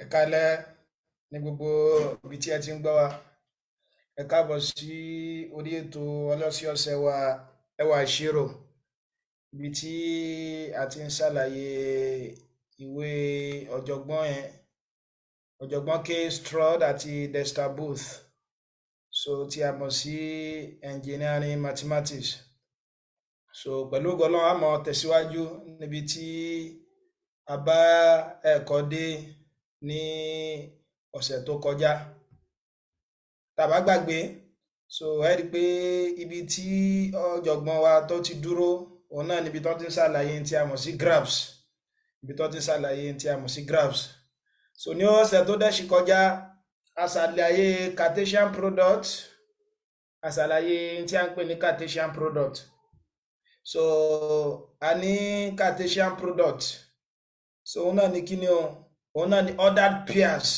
Ẹ káalẹ́ ní gbogbo ibi tí ẹ ti ń gbọ́ wa. Ẹ káàbọ̀ sí orí ètò ọlọ́sọ̀ọ̀sẹ̀ wa ẹwà ìṣirò, ibi tí a ti ń ṣàlàyé ìwé ọ̀jọ̀gbọ́n K. Stroud àti Dexter Booth, tí a mọ̀ sí Engineering Mathematics. Pẹ̀lú ògo Ọlọ́run a máa tẹ̀síwájú níbi tí a bá ẹ̀kọ́ dé ní ọ̀sẹ̀ tó kọjá. Tá bá gbàgbé, ẹ rí pé ibi tí ọ̀jọ̀gbọ́n wa tó ti dúró òun náà níbi tó ti ń ṣàlàyé tí a mọ̀ sí graphs. Ní ọ̀sẹ̀ tó dẹ̀ sì kọjá, a ṣàlàyé Cartesian product, a ṣàlàyé tí a ń pè ní Cartesian product. A ní Cartesian product. Òun náà ní kíni o? Òun náà ní ordered pairs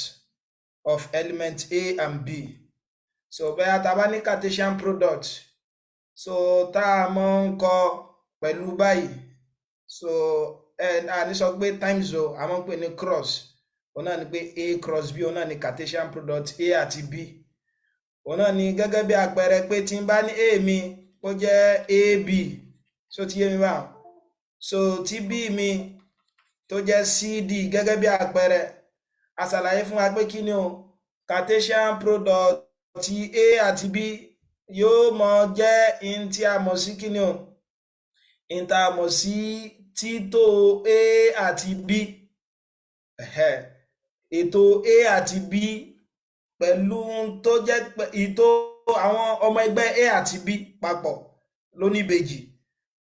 of elements A and B. Bẹ́ẹ̀ tá bá ní Cartesian product, tá a mọ̀ ń kọ pẹ̀lú báyìí. A ní sọ pé times o, a mọ̀ ń pè ní cross. Òun náà ní pé A cross B, òun náà ní Cartesian product A àti B. Òun náà ní gẹ́gẹ́ bí àpẹẹrẹ pé tí n bá ní A mi ó jẹ́ AB, ti yé mi báwọn. Tí B mi tó jẹ́ CD gẹ́gẹ́ bí àpẹẹrẹ, a ṣàlàyé fún wa pé kí ni o? Cartesian product ti A àti B yóò mọ jẹ́ in tí a mọ̀ sí kí ni o? In tá a mọ̀ sí títò A àti B. Ètò A àti B pẹ̀lú tó jẹ́ ìtò àwọn ọmọ ẹgbẹ́ A àti B papọ̀ lóníbejì,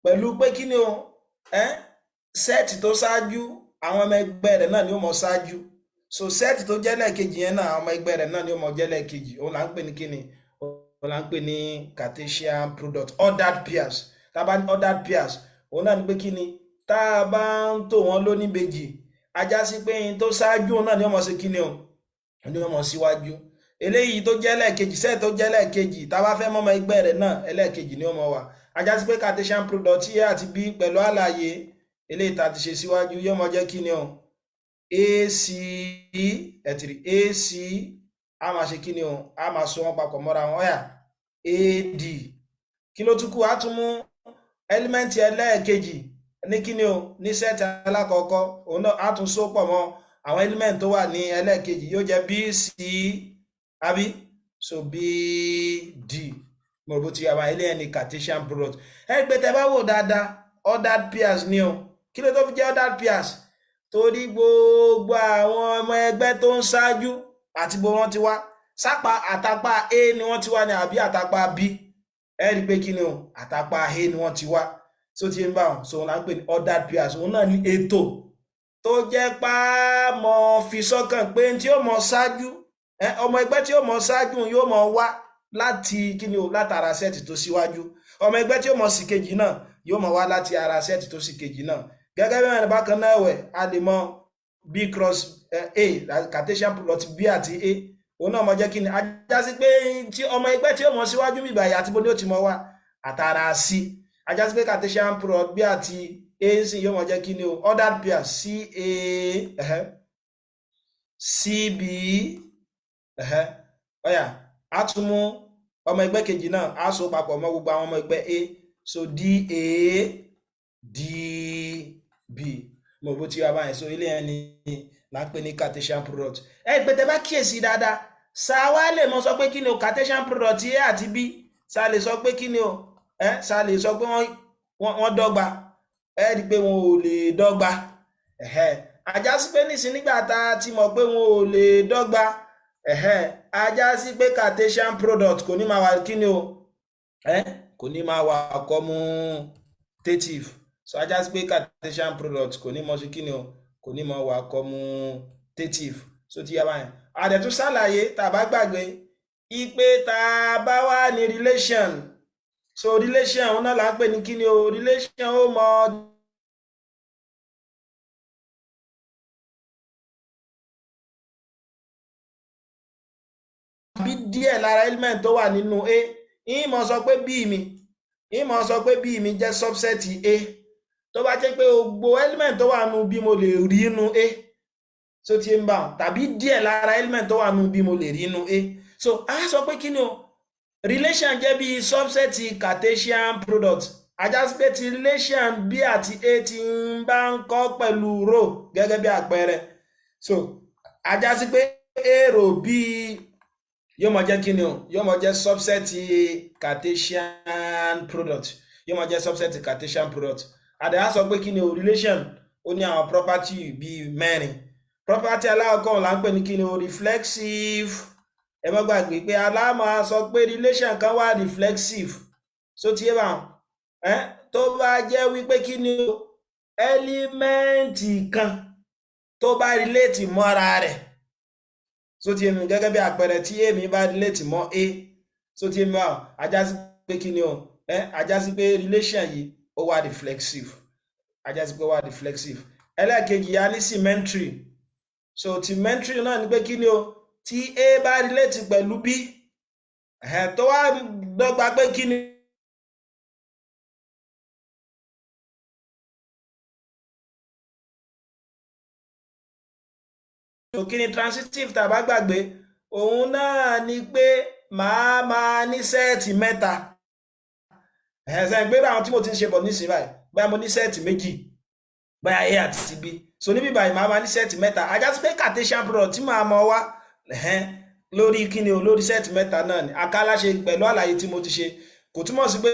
pẹ̀lú pé kí ni o? Sẹ́ẹ̀tì tó ṣáájú àwọn ọmọ ẹgbẹ́ rẹ̀ náà ni ó mọ ṣáájú. Sẹ́ẹ̀tì tó jẹ́ lẹ́ẹ̀kejì yẹn náà àwọn ọmọ ẹgbẹ́ rẹ̀ náà ni ó mọ jẹ́ lẹ́ẹ̀kejì. Òun là ń pè ní kíni? Òun là ń pè ní Cartesian product, ordered pairs. Tá bá ní ordered pairs, òun náà ní pé kíni? Tá a bá ń tò wọ́n lóníbejì, a já sí pé in tó ṣáájú òun náà ni ó mọ sí kíni o? Ni ó mọ síwájú. Eléyìí tó jẹ́ lẹ́ẹ̀kejì, sẹ́ẹ̀tì tó jẹ́ lẹ́ẹ̀kejì, tá bá fẹ́ mọ́ ọmọ ẹgbẹ́ rẹ̀ náà, ẹlẹ́ẹ̀kejì ni ó mọ wà. A já sí pé Cartesian product A àti B pẹ̀lú àlàyé eléyìí tá ti ṣe síwájú yóò mọ jẹ́ kíni o? AC AC, a máa ṣe kíni o? A máa so wọn papọ̀ mọ́ra wọn. AD. Kí ló tún kù? A tún mú element ẹlẹ́ẹ̀kejì ní kíni o? Ní sẹ́ẹ̀tì alákọ̀ọ́kọ́, òun náà a tún so pọ̀ mọ́ àwọn element tó wà ní ẹlẹ́ẹ̀kejì, yóò jẹ́ BC àbí? BD. Mo rò bó ti yàrá eléyìí ní Cartesian product. Pé tẹ́ bá wò dáadáa, ordered pairs ni o. Kí ló tó fi jẹ́ ordered pairs? Torí gbogbo àwọn ọmọ ẹgbẹ́ tó ń ṣáájú àti bó wọ́n ti wá, àtàpá A ni wọ́n ti wá ní àbí àtàpá B. Rí pé kí ni o? Àtàpá A ni wọ́n ti wá. Tí ń bá wọn, òun là ń pè ní ordered pairs. Òun náà ní ètò tó jẹ́ mọ́ fi sọ́kàn pé tí ó mọ ṣáájú, ọmọ ẹgbẹ́ tí ó mọ ṣáájú yóò mọ wá láti kí ni o? Látara sẹ́ẹ̀tì tó síwájú. Ọmọ ẹgbẹ́ tí ó mọ sí kejì náà yóò mọ wá láti ara sẹ́ẹ̀tì tó sí kejì náà. Gẹ́gẹ́ bí wọn bákan náà ẹ̀wẹ̀, a lè mọ B cross A, Cartesian product B àti A. Òun náà mọ jẹ́ kí ni? A já sí pé tí ọmọ ẹgbẹ́ tí ó mọ síwájú mi báyìí àti bó ni ó ti mọ wá àtàrà sí. A já sí pé Cartesian product B àti A sì yóò mọ jẹ́ kí ni o? Ordered pair CA, CB, a tún mú ọmọ ẹgbẹ́ kejì náà, a so papọ̀ mọ́ gbogbo àwọn ọmọ ẹgbẹ́ A. DA, DB. Mo bó ti wá báyìí. Ilé ẹni là ń pè ní Cartesian product. Pé tẹ́ bá kíyèsí dáadáa, wá lè mọ sọ pé kí ni o? Cartesian product A àti B, lè sọ pé kí ni o? Lè sọ pé wọ́n dọ́gba. Rí pé wọn ò lè dọ́gba. Ajá sí pé nísìn nígbà tá a ti mọ̀ pé wọn ò lè dọ́gba, ajá sí pé Cartesian product kò ní máa wà kí ni o? Kò ní máa wà commutative. Ajá sí pé Cartesian product kò ní mọ sí kí ni o? Kò ní máa wà commutative. Ti yá báyìí. A dẹ̀ tún ṣàlàyé tá bá gbàgbé ipe tá bá wà ní relation. Relation òun náà là ń pè ní kí ni o? Relation ó mọ bí díẹ̀ lára element tó wà nínú A. Ìmọ̀ sọ pé B mi jẹ́ subset A. Tó bá jẹ́ pé gbogbo element tó wà nínú B mo lè rí nínú A. so ti ń bá wọn tàbí díẹ̀ lára element tó wà nù bí mo lè rí inú A so a sọ pé kí ni o relation jẹ́ bí subset Cartesian product ajá sí pé ti relation B àti A ti ń bá ń kọ́ pẹ̀lú row gẹ́gẹ́ bí àpẹẹrẹ so ajá sí pé A row B yóò mọ jẹ́ kí ni o yóò mọ jẹ́ subset Cartesian product yóò mọ jẹ́ subset Cartesian product àdéhà sọ pé kí ni o relation ó ní àwọn property bíi mẹ́rin property alákọ̀ọ́ là ń pè ní kí ni o reflexive ẹ má gbàgbé pé aláàmọ́ sọ pé relation kan wà reflexive so ti yé bá wọn tó bá jẹ́ wípé kí ni o ẹ́límẹ́ǹtì kan tó bá relate mọ́ra rẹ̀ so ti yé mi gẹ́gẹ́ bí àpẹẹrẹ tí èmi bá relate mọ́ A so ti yé mi báwọn ajá sí pé kí ni o ajá sí pé relation yìí ó wà reflexive ajá sí pé ó wà reflexive ẹlẹ́ẹ̀kejì a ní symmetry so symmetry náà ni pé kí ni o tí A bá relate pẹ̀lú B tó wá dọ́gba pé kí ni so kí ni transitive tàbá gbàgbé òun náà ni pé màá máa ní sẹ́ẹ̀tì mẹ́ta ẹ̀sẹ̀ gbé àwọn tí mo ti ń ṣe bọ̀ nísìnyí báyìí báyà mo ní sẹ́ẹ̀tì méjì báyà A àti B so níbí báyìí màá máa ní sẹ́ẹ̀tì mẹ́ta ajá sí pé Cartesian product tí màá mọ wá lórí kí ni o lórí sẹ́ẹ̀tì mẹ́ta náà ni akáláṣe pẹ̀lú àlàyé tí mo ti ṣe kò túmọ̀ sí pé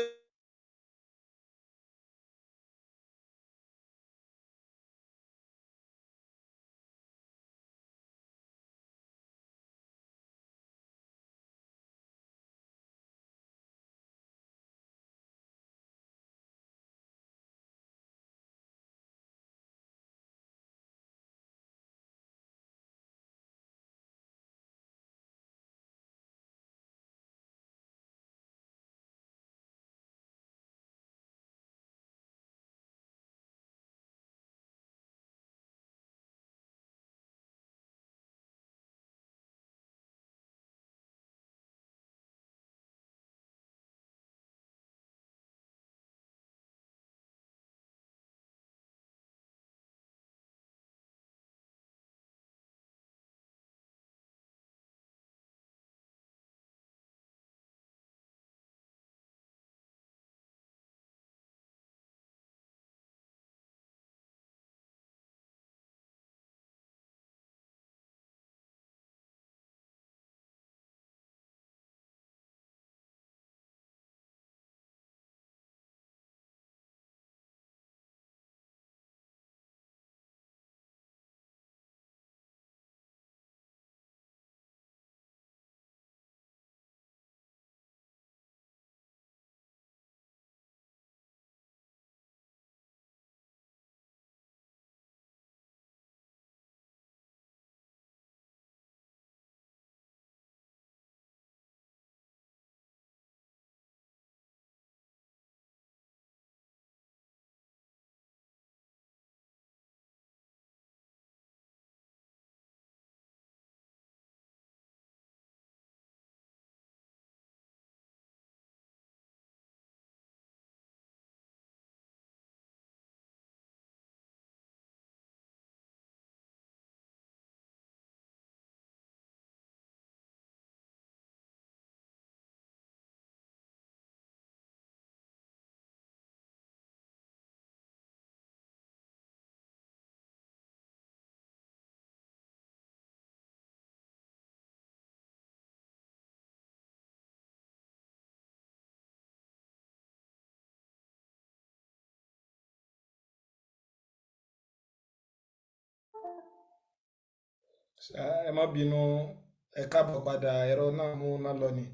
ẹ má bínú ẹ káàbọ̀ padà ẹ̀rọ náà mú náà lọ ni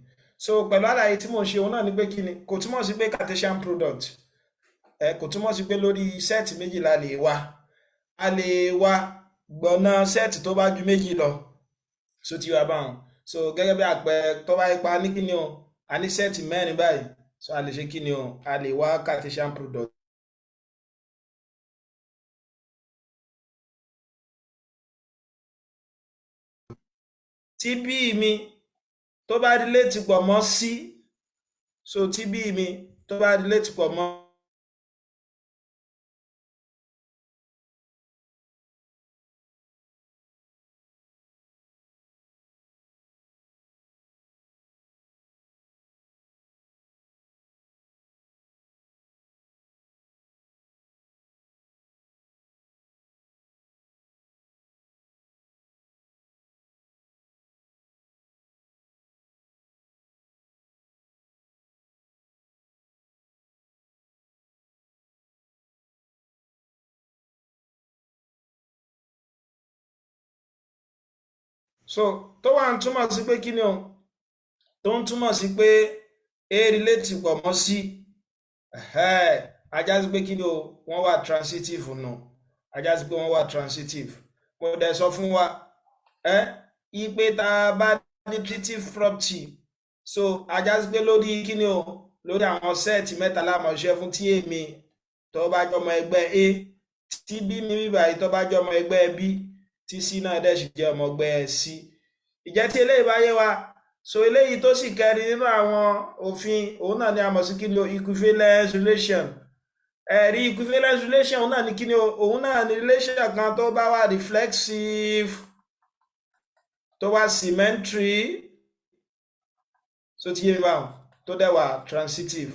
so pẹ̀lú àlàyé tí mo ṣe òun náà ni pé kí ni kò túmọ̀ sí pé Cartesian product kò túmọ̀ sí pé lórí sẹ́ẹ̀tì méjì la lè wá a lè wá gbọ̀nà sẹ́ẹ̀tì tó bá ju méjì lọ so ti wá báwọn so gẹ́gẹ́ bí àpẹẹrẹ tó bá ipa ní kí ni o a ní sẹ́ẹ̀tì mẹ́rin báyìí so a lè ṣe kí ni o a lè wá Cartesian product. tí B mi tó bá relate pọ̀ mọ́ C so tí B mi tó bá relate pọ̀ mọ́ so tó wà ń túmọ̀ sí pé kí ni o tó ń túmọ̀ sí pé a relate pọ̀ mọ́ c ajá sí pé kí ni o wọ́n wà transitive nù ajá sí pé wọ́n wà transitive mo dẹ̀ sọ fún wa ipe tá a bá ní transitive property so ajá sí pé lórí kí ni o lórí àwọn sẹ́ẹ̀tì mẹ́ta lámọ̀ọ́ṣẹ́ fún tí èmi tó bá jọmọ ẹgbẹ́ a tí b mi bíbá yìí tó bá jọmọ ẹgbẹ́ b tí c náà dẹ̀ sì jẹ́ ọmọ ẹgbẹ́ c ìjẹ́ tí eléyìí bá yé wa so eléyìí tó sì kẹrin nínú àwọn òfin òun náà ni a mọ̀ sí kí ni o equivalence relation ẹ̀rí equivalence relation òun náà ni kí ni o òun náà ni relation kan tó bá wà reflexive tó wà symmetry so ti yé mi báwọn tó dẹ̀ wà transitive.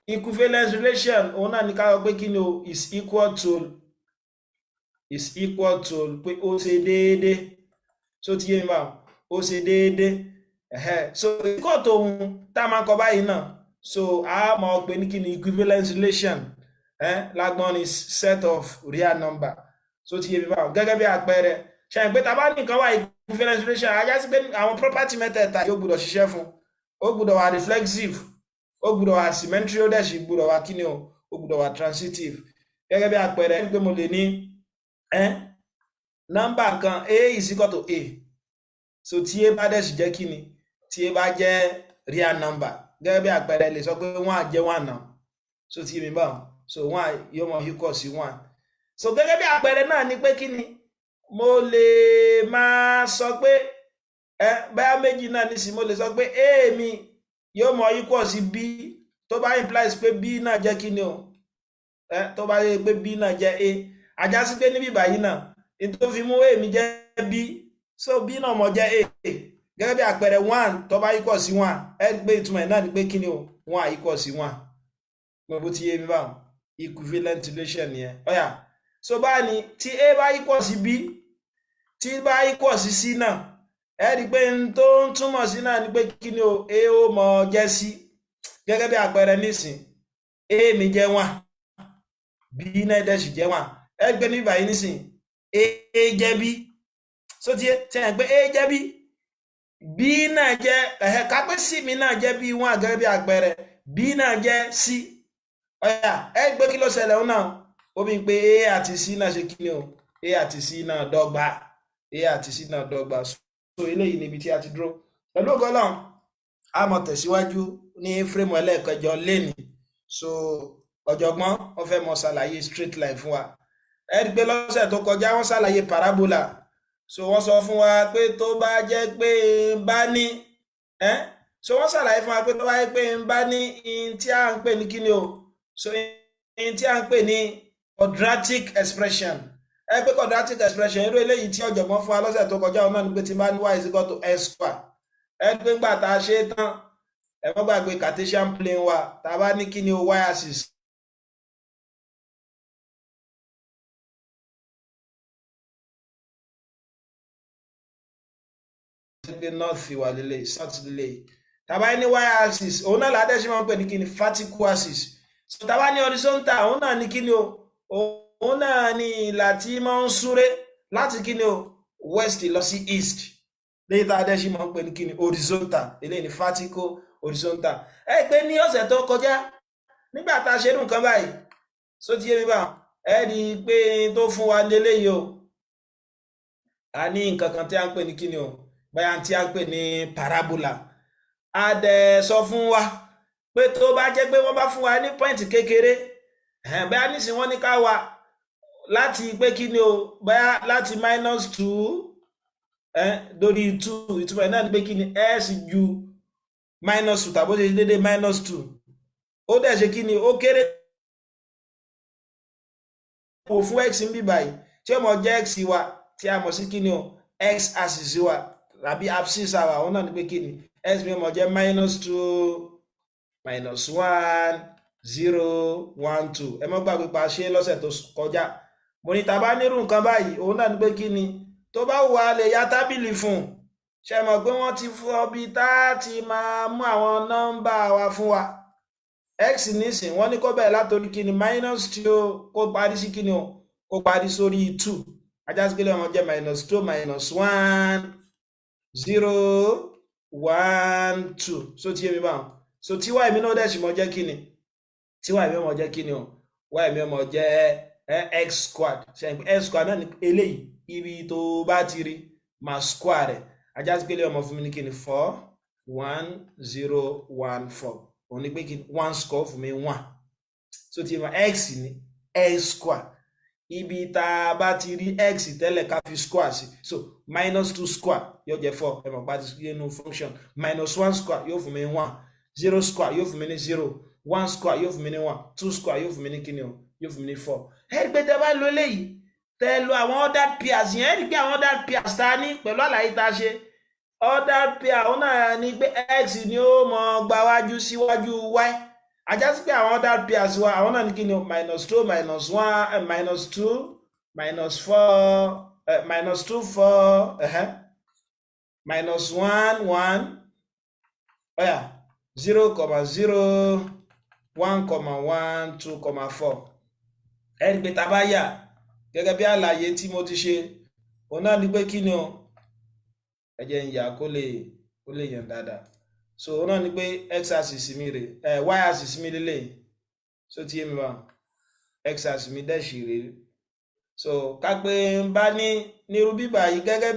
Equivalence relation òun náà ni ká sọ pé kí ni o is equal to pé ó ṣe déédé so ti yé mi báwọn ó ṣe déédé so equal to ohun tá a máa kọ báyìí náà so a máa pè ní kí ni equivalence relation lágbọ́n ni set of real number so ti yé mi báwọn gẹ́gẹ́ bí àpẹẹrẹ ṣàyìn pé tá a bá ní nǹkan wá equivalence relation ajá sí pé àwọn property mẹ́tẹ̀ẹ̀ta yóò gbọ́dọ̀ ṣiṣẹ́ fún ó gbọ́dọ̀ wà reflexive ó gbọ́dọ̀ wà symmetry ó dẹ̀ sì gbọ́dọ̀ wà kíni o ó gbọ́dọ̀ wà transitive gẹ́gẹ́ bí àpẹẹrẹ pé mo lè ní nọ́mbà kan a is equal to a so tí a bá dẹ̀ sì jẹ́ kíni tí a bá jẹ́ real number gẹ́gẹ́ bí àpẹẹrẹ lè sọ pé 1 jẹ́ 1 náà so tí èmi báwọn so 1 yóò mọ equal sí 1 so gẹ́gẹ́ bí àpẹẹrẹ náà ni pé kíni mo lè máa sọ pé báyà méjì náà nísìnyí mo lè sọ pé a mi yóò mọ equal sí b tó bá implies pé b náà jẹ́ kí ni o tó bá yẹ pé b náà jẹ́ a ajá sí pé níbí báyìí náà tó fi mú a mi jẹ́ b so b náà mọ jẹ́ a gẹ́gẹ́ bí àpẹẹrẹ 1 tó bá equal sí 1 gbé ìtumọ̀ náà ni pé kí ni o 1 equal sí 1 mo bó ti yé mi báwọn equivalent relation yẹn ọ̀yà so báyìí ni tí a bá equal sí b tí bá equal sí c náà rí pé n tó ń túmọ̀ sí náà ni pé kí ni o a ó mọ jẹ́ sí gẹ́gẹ́ bí àpẹẹrẹ nísìn a mi jẹ́ 1 b náà dẹ̀ sì jẹ́ 1 gbé ní báyìí nísìn a jẹ́ b so tí ẹ̀ pé a jẹ́ b b náà jẹ́ kápẹ́ c mi náà jẹ́ b 1 gẹ́gẹ́ bí àpẹẹrẹ b náà jẹ́ c ọ̀yà gbé kí ló ṣẹlẹ̀ ó náà ó bí pé a àti c náà ṣe kí ni o a àti c náà dọ́gba a àti c náà dọ́gba so eléyìí níbi tí a ti dúró pẹ̀lú ọgọ́lọ́n a mọ̀ tẹ̀síwájú ní fírémù ẹlẹ́ẹ̀kẹjọ lẹ́ni so ọ̀jọ̀gbọ́n wọ́n fẹ́ mọ̀ ṣàlàyé straight line fún wa rí pé lọ́sẹ̀ tó kọjá wọ́n ṣàlàyé parabola so wọ́n sọ fún wa pé tó bá jẹ́ pé n bá ní so wọ́n ṣàlàyé fún wa pé tó bá jẹ́ pé n bá ní in tí a ń pè ní kíni o so in tí a ń pè ní quadratic expression pé quadratic expression irú eléyìí tí ọ̀jọ̀gbọ́n fún wa lọ́sẹ̀ tó kọjá ọ̀nà ni pé tí bá ní y is equal to x square pé ńgbà tá a ṣe é tán mọ́ gbàgbé Cartesian plane wa tá a bá ní kí ni o y axis pé north wà lélẹ̀ south lélẹ̀ tá a bá ní y axis òun náà ládẹ́ ṣe máa ń pè ní kí ni vertical axis so tá a bá ní horizontal òun náà ní kí ni o òun náà ni ìlà tí máa ń súré láti kí ni o west lọ sí east léyìí tá a dẹ́ ṣe máa ń pè ní kí ni horizontal eléyìí ní vertical horizontal pé ní ọ̀sẹ̀ tó kọjá nígbà tá a ṣe irú nǹkan báyìí so ti yé mi bá rí i pé tó fún wa léléyìí o a ní nǹkan kan tí a ń pè ní kí ni o báyà tí a ń pè ní parabola a dẹ̀ sọ fún wa pé tó bá jẹ́ pé wọ́n bá fún wa ní point kékeré báyà nísìnyí wọ́n ní ká wá láti pé kí ni o báyà láti -2 dórí 2 ìtumọ̀ náà ni pé kí ni s ju -2 tàbí ó ṣe dédé -2 ó dẹ̀ ṣe kí ni ó kéré kò fún x ń bí báyìí tí ó mọ̀ jẹ́ x wa tí a mọ̀ sí kí ni o x axis wa tàbí abscissa wa òun náà ni pé kí ni x mi mọ̀ jẹ́ -2 -1 0 1 2 mọ́ gbàgbé pa ṣe lọ́sẹ̀ tó kọjá mo ní tàbá nírú nǹkan báyìí òun náà ni pé kí ni tó bá wà lè ya tábìlì fún ṣe mọ̀ pé wọ́n ti fún ọbí tá ti máa mú àwọn nọ́mbà wa fún wa x nísìn wọ́n ní kó bẹ̀rẹ̀ látòrí kíni minus tí ó kó parí sí kíni o kó parí sórí 2 ajásíkélé wọn jẹ́ minus 2 minus 1 0 1 2 so tí èmi báwọn so tí y mi náà dẹ̀ sì mọ́ jẹ́ kíni tí y mi mọ́ jẹ́ kíni o y mi mọ́ jẹ́ x squared ṣe x squared náà ní eléyìí ibi tó bá ti rí máa square rẹ̀ ajásíkélé ọmọ fún mi ní kíni 4 1 0 1 4 òun ní pé kí 1 square fún mi 1 so tí ma x ní x square ibi tá a bá ti rí x tẹ́lẹ̀ ká fi square sí so minus 2 square yóò jẹ́ 4 ẹ mọ̀ bá ti rí inú function minus 1 square yóò fún mi 1 0 square yóò fún mi ní 0 1 square yóò fún mi ní 1 2 square yóò fún mi ní kíni o yóò fún mi ní 4 ẹ gbé tẹ́ bá lo eléyìí tẹ́ lo àwọn ordered pairs yẹn rí pé àwọn ordered pairs tá a ní pẹ̀lú àlàyé tá a ṣe ordered pair òun náà ni pé x ni ó mọ gba wájú síwájú y ajásí pé àwọn ordered pairs wa àwọn náà ní kí ni minus 2 minus 1 minus 2 minus 4 minus 2 4 minus 1 1 oya 0 0 1 1 2 4 ẹ̀rí pé tá bá yà gẹ́gẹ́ bí àlàyé tí mo ti ṣe òun náà ní pé kí ni o ẹ jẹ́ ń yà kó lè yàn dáadáa so òun náà ní pé x axis mi rè y axis mi lélẹ̀ so tí èmi wà x axis mi dẹ̀ sì rè so ká pé ń bá ní nírú bíbà yìí gẹ́gẹ́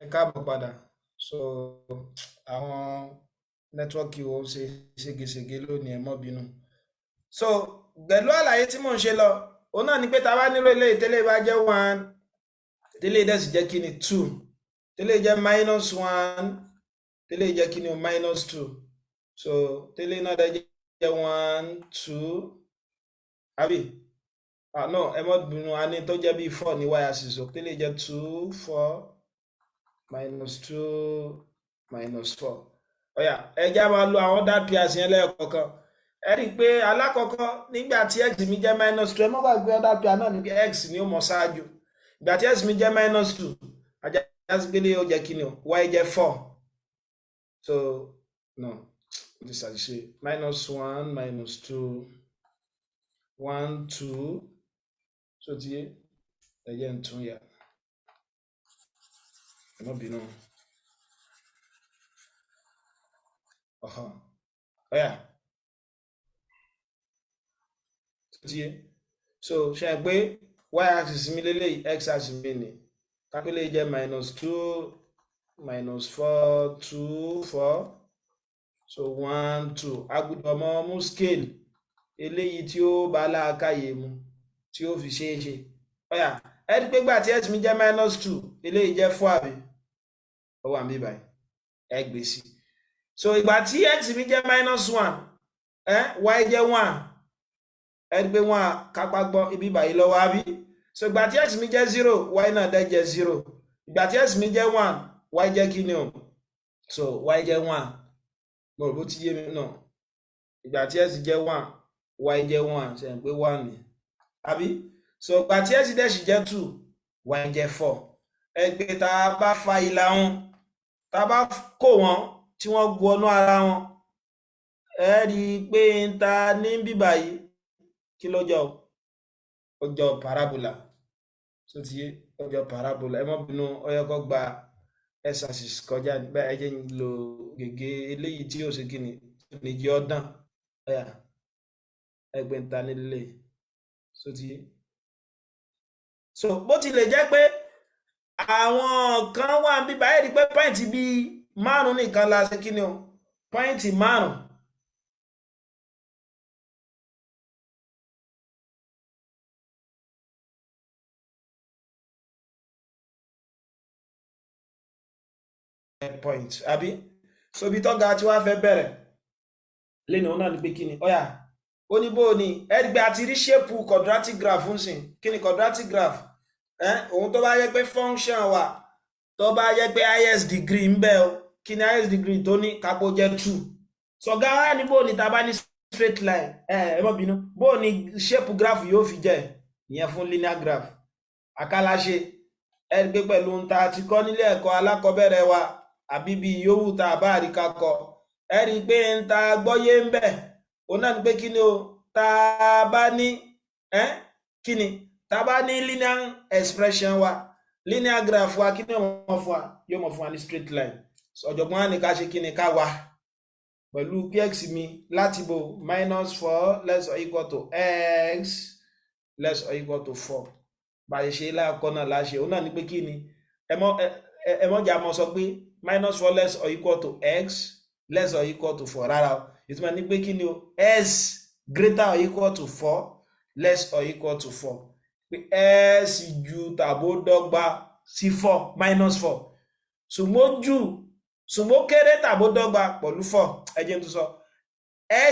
ẹ káàbọ̀ padà so àwọn nẹ́tíwọ́ọ̀kì wo ṣe ségesège lónìí ẹ mọ́ bínú so pẹ̀lú àlàyé tí mò ń ṣe lọ òun náà ni pé tá a bá nílò eléyìí tẹ́lẹ̀ bá jẹ́ 1 tẹ́lẹ̀ dẹ̀ sì jẹ́ kí ni 2 tẹ́lẹ̀ jẹ́ minus 1 tẹ́lẹ̀ jẹ́ kí ni minus 2 so tẹ́lẹ̀ náà dẹ̀ jẹ́ 1 2 àbí no ẹ mọ́ bínú a ní tó jẹ́ bí 4 ní y axis so tẹ́lẹ̀ jẹ́ 2 4 minus 2 minus 4 ọ̀yà ẹjá máa lo àwọn ordered pairs yẹn lẹ́ẹ̀kọ̀ọ̀kan ẹ rí i pé alákọ̀ọ́kọ́ nígbà tí x mi jẹ́ minus 2 ẹ má gbàgbé ordered pair náà ní pé x ni ó mọ̀ ṣáájú ìgbà tí x mi jẹ́ minus 2 ajá sí gbélé ó jẹ́ kí ni o y jẹ́ 4 so no this is ṣe minus 1 minus 2 1 2 so ti ẹ jẹ́ ń tún yà ẹ má bínú ọ̀yà so ṣe pé y axis mi lélẹ̀ x axis mi ni kápẹ́lẹ̀ jẹ́ minus 2 minus 4 2 4 so 1 2 agbọ́dọ̀ mọ́ mú scale eléyìí tí ó bá láàkáyè mu tí ó fi ṣe é ṣe ọ̀yà ẹ̀rí pé gbà tí x mi jẹ́ minus 2 eléyìí jẹ́ 4 àbí ó wà níbí báyìí ẹ gbé sí so ìgbà tí x mi jẹ́ minus 1 y jẹ́ 1 ẹni pé wọn kápá gbọ́ ibi báyìí lọ́wọ́ àbí so ìgbà tí x mi jẹ́ 0 y náà dẹ̀ jẹ́ 0 ìgbà tí x mi jẹ́ 1 y jẹ́ kí ni o so y jẹ́ 1 mo rò bó ti yé mi náà ìgbà tí x jẹ́ 1 y jẹ́ 1 ṣe ń pé 1 ni àbí so ìgbà tí x dẹ̀ sì jẹ́ 2 y jẹ́ 4 ẹgbẹ́ tá a bá fa ìlà wọn tá a bá kó wọn tí wọ́n gbọ́nú ara wọn ẹ rí i pé ń ta ní bíbà yìí kí lọ́jọ́ ọjọ́ parabola tó ti yé ọjọ́ parabola ẹ má bínú ọyọ kọ́ gba x axis kọjá nígbà ẹ jẹ́ ń lo gègé eléyìí tí yóò ṣe kí ni nìjẹ́ ọ̀dàn ọyà ẹgbẹ́ ń ta nílé tó ti yé so bó tilẹ̀ jẹ́ pé àwọn kan wà bíbá ẹ rí i pé pọ́ìntì bíi 5 nìkan la ṣe kí ni o pọ́ìntì 5 point àbí so bí tọ́ga tí wá fẹ́ bẹ̀rẹ̀ lẹ́nu ọ̀nà ní pé kí ni ọ̀yà ó ní bó ni ẹgbẹ́ àti rí ṣépù quadratic graph ń sìn kí ni quadratic graph òun tó bá yẹ pé function wà tó bá yẹ pé highest degree ń bẹ o kí ni highest degree tó ní kápó jẹ́ 2 sọ̀gá wá ní bó ni tá bá ní straight line ẹ má bínú bó ni ṣépù graph yóò fi jẹ́ ìyẹn fún linear graph àkàlàṣe ẹgbẹ́ pẹ̀lú ń ta ti kọ́ nílé ẹ̀kọ́ alákọ̀ọ́bẹ̀rẹ̀ wa àbí bí yòówù tá a bá rí kakọ ẹ rí i pé ń ta gbọ́yé ń bẹ̀ òun náà ni pé kí ni o tá a bá ní kí ni tá a bá ní linear expression wa linear graph wa kí ni yóò mọ̀ fún wa ní straight line ọ̀jọ̀gbọ́n á ní ká ṣe kí ni ká wá pẹ̀lú px mi láti bo -4 less or equal to x less or equal to 4 bá ṣe ṣe láàkọ́ náà láṣẹ òun náà ni pé kí ni ẹmọ́jà mọ́ sọ pé -4 less or equal to x less or equal to 4 rárá ìtumọ̀ ní pé kí ni o s greater or equal to 4 less or equal to 4 pé s ju tàbó dọ́gba sí 4 -4 ṣùgbọ́n kéré tàbó dọ́gba pẹ̀lú 4 ẹjẹ́ tó sọ